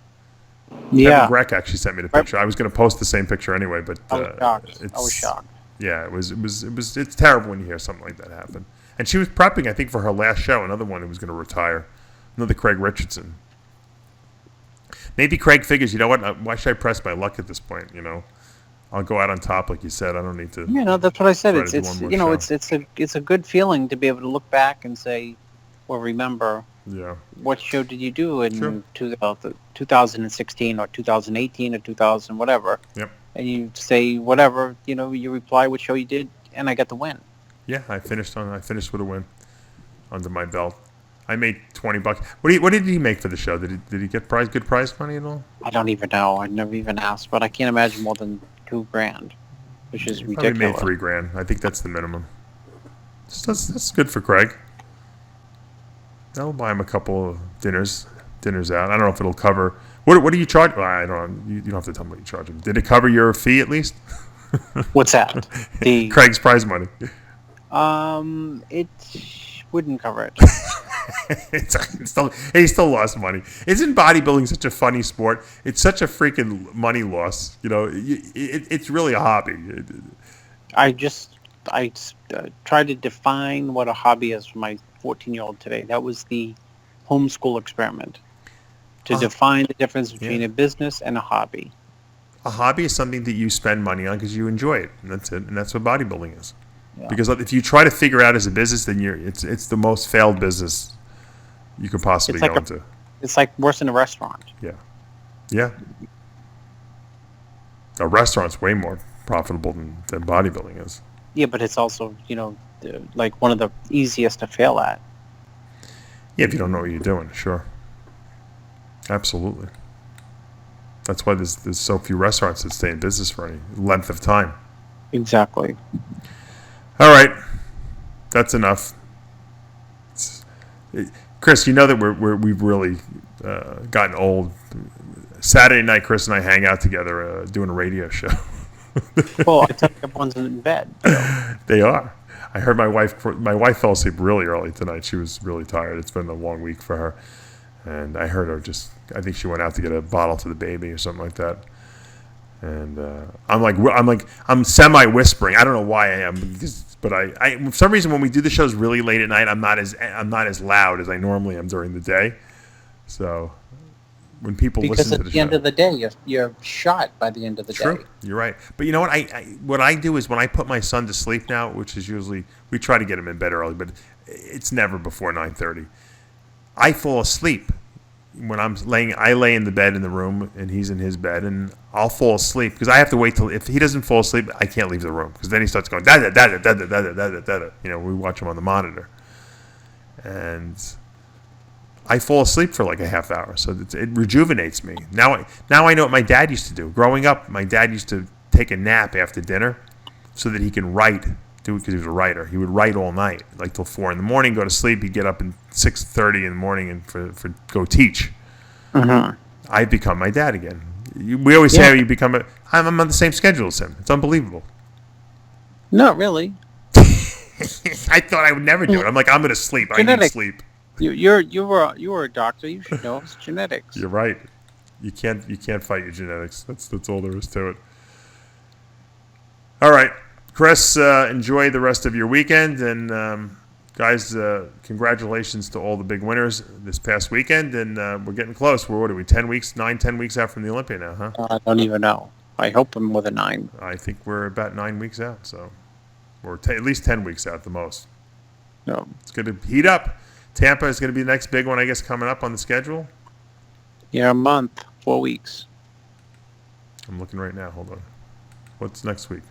Kevin Grech actually sent me the picture. I was going to post the same picture anyway, but I was shocked. Yeah, it's terrible when you hear something like that happen. And she was prepping, I think, for her last show, another one who was going to retire, another Craig Richardson. Maybe Craig figures, you know what? Why should I press my luck at this point? I'll go out on top, like you said. I don't need to. That's what I said. It's a good feeling to be able to look back and say, or remember. Yeah. What show did you do in 2016 or 2018 or 2000 whatever? Yep. And you say whatever, you reply what show you did, and I got the win. Yeah, I finished with a win under my belt. I made $20. What did he make for the show? Did he get good prize money at all? I don't even know. I never even asked, but I can't imagine more than $2,000, which is ridiculous. Probably made $3,000. I think that's the minimum. That's good for Craig. I'll buy him a couple of dinners out. I don't know if it'll cover. What do you charge? Well, I don't. You don't have to tell me what you charge him. Did it cover your fee at least? What's that? Craig's prize money. It wouldn't cover it. He still lost money. Isn't bodybuilding such a funny sport? It's such a freaking money loss. It's really a hobby. I tried to define what a hobby is for my 14-year-old today. That was the homeschool experiment. To define the difference between a business and a hobby. A hobby is something that you spend money on because you enjoy it, and that's it. And that's what bodybuilding is. Yeah. Because if you try to figure out as a business, then it's the most failed business you could possibly go into. It's like worse than a restaurant. Yeah. Yeah. A restaurant's way more profitable than bodybuilding is. Yeah, but it's also, like one of the easiest to fail at. Yeah, if you don't know what you're doing, sure. Absolutely. That's why there's so few restaurants that stay in business for any length of time. Exactly. All right. That's enough. Chris, you know that we've really gotten old. Saturday night, Chris and I hang out together doing a radio show. Well, I think everyone's in bed. So. They are. I heard my wife fell asleep really early tonight. She was really tired. It's been a long week for her. And I heard her I think she went out to get a bottle to the baby or something like that. And I'm semi-whispering. I don't know why I am, but I for some reason when we do the shows really late at night, I'm not as loud as I normally am during the day. So when people listen to the show, because at the end of the day, you're shot by the end of the day. True, you're right. But you know what? What I do is when I put my son to sleep now, which is usually we try to get him in bed early, but it's never before 9:30. I fall asleep when I lay in the bed in the room and he's in his bed, and I'll fall asleep because I have to wait till if he doesn't fall asleep, I can't leave the room because then he starts going da da da da da da da da da da. You know, we watch him on the monitor, and I fall asleep for like a half hour, so it rejuvenates me. Now I know what my dad used to do. Growing up, my dad used to take a nap after dinner so that he can write. Because he was a writer. He would write all night, like till 4 a.m, go to sleep. He'd get up at 6:30 in the morning and for go teach. Mm-hmm. I've become my dad again. We always say you become I'm on the same schedule as him. It's unbelievable. Not really. I thought I would never do it. I'm like, I'm going to sleep. I need sleep. You were a doctor. You should know it's genetics. You're right. You can't fight your genetics. That's all there is to it. All right. Chris, enjoy the rest of your weekend, and guys, congratulations to all the big winners this past weekend, and we're getting close. What are we, 10 weeks out from the Olympia now, huh? I don't even know. I hope I'm more than 9. I think we're about 9 weeks out, so we're at least 10 weeks out the most. No. It's going to heat up. Tampa is going to be the next big one, I guess, coming up on the schedule. Yeah, a month, 4 weeks. I'm looking right now. Hold on. What's next week?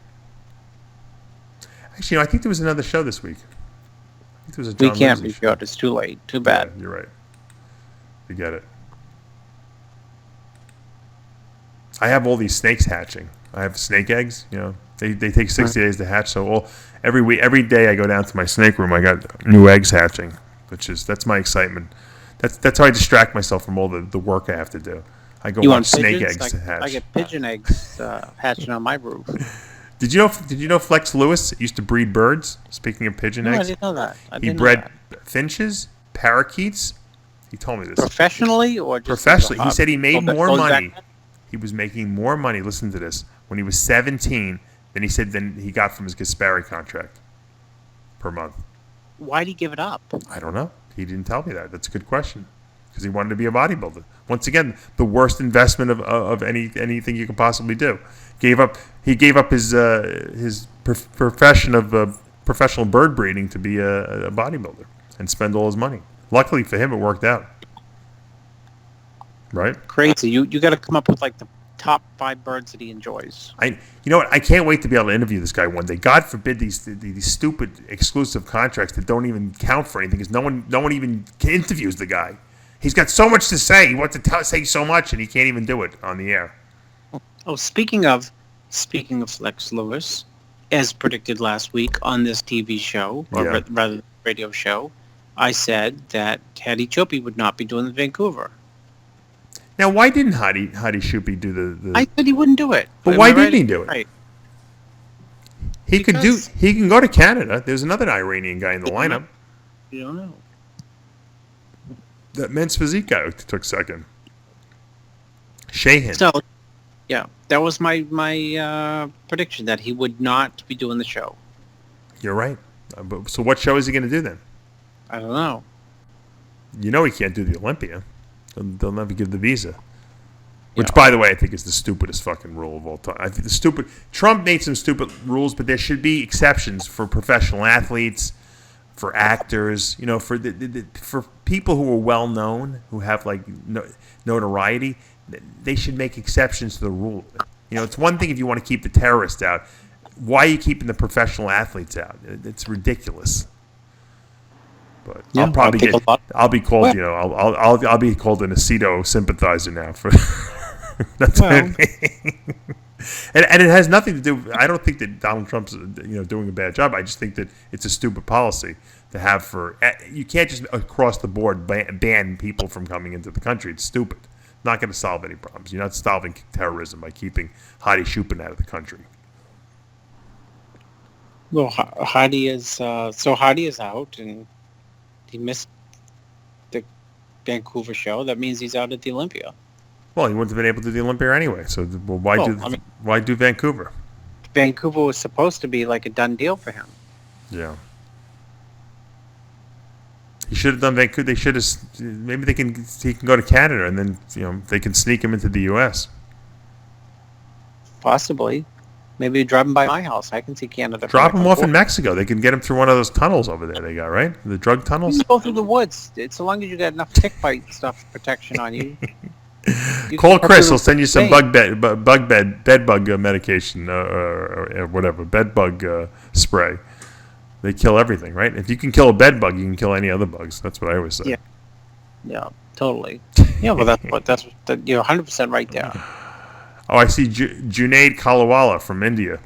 Actually, I think there was another show this week. I think there was a John We can't Lindsay review it. It's too late. Too bad. Yeah, you're right. Forget it. I have all these snakes hatching. I have snake eggs. You know, they take 60 days to hatch. So every day I go down to my snake room, I got new eggs hatching, that's my excitement. That's how I distract myself from all the work I have to do. I go watch snake eggs hatch. I get pigeon eggs hatching on my roof. Did you know Flex Lewis used to breed birds? Speaking of pigeon eggs, I didn't know that. He bred finches, parakeets. He told me this professionally or just professionally. He said he made more money. Back. He was making more money. Listen to this. When he was 17, than he got from his Gaspari contract per month. Why'd he give it up? I don't know. He didn't tell me that. That's a good question. Because he wanted to be a bodybuilder. Once again, the worst investment of anything you could possibly do. He gave up his profession of professional bird breeding to be a bodybuilder and spend all his money. Luckily for him, it worked out. Right? Crazy. You got to come up with like the top 5 birds that he enjoys. You know what? I can't wait to be able to interview this guy one day. God forbid these stupid exclusive contracts that don't even count for anything, because no one even interviews the guy. He's got so much to say. He wants to say so much, and he can't even do it on the air. Oh, speaking of Flex Lewis, as predicted last week on this TV show, or rather radio show, I said that Hattie Chopi would not be doing the Vancouver. Now, why didn't Hadi Shupi do the? I said he wouldn't do it. But why didn't he do it? Right. He can go to Canada. There's another Iranian guy in the lineup. You don't know. That men's physique guy took second. Shahin. So, yeah, that was my prediction, that he would not be doing the show. You're right. So what show is he going to do then? I don't know. You know he can't do the Olympia. They'll never give the visa. Which, by the way, I think is the stupidest fucking rule of all time. I think Trump made some stupid rules, but there should be exceptions for professional athletes, for actors, you know, for people who are well known, who have like notoriety. They should make exceptions to the rule. You know, it's one thing if you want to keep the terrorists out. Why are you keeping the professional athletes out? It's ridiculous. But yeah, I'll be called, you know, I'll be called an Aceto sympathizer now for that's what I mean. And it has nothing to do. I don't think that Donald Trump's doing a bad job. I just think that it's a stupid policy to have for. You can't just across the board ban people from coming into the country. It's stupid. Not going to solve any problems. You're not solving terrorism by keeping Hadi Shupin out of the country. Well, Hadi is out, and he missed the Vancouver show. That means he's out at the Olympia. Well, he wouldn't have been able to do the Olympia anyway. So why do Vancouver? Vancouver was supposed to be like a done deal for him. Yeah. He should have done Vancouver. They should have. Maybe he can go to Canada, and then they can sneak him into the U.S. Possibly. Maybe driving by my house. I can see Canada. Drop them off in Mexico. They can get them through one of those tunnels over there they got, right? The drug You tunnels? can go through the woods. So long as you got enough tick bite stuff protection on you. Call Chris. He'll send you some bed bug medication or whatever, bed bug spray. They kill everything, right? If you can kill a bed bug, you can kill any other bugs. That's what I always say. Yeah, totally. Yeah, well, that's you're 100% right there. Oh, I see Junaid Kalawala from India.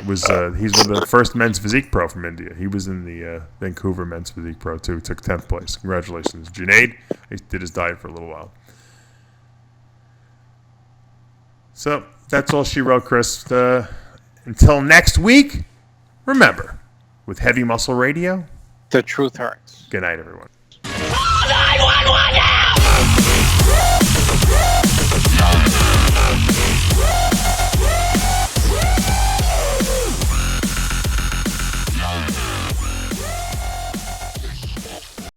He's one of the first men's physique pro from India. He was in the Vancouver men's physique pro too. He took 10th place. Congratulations, Junaid. He did his diet for a little while. So that's all she wrote, Chris. Until next week, remember, with Heavy Muscle Radio, The truth hurts. good night, everyone. All 911!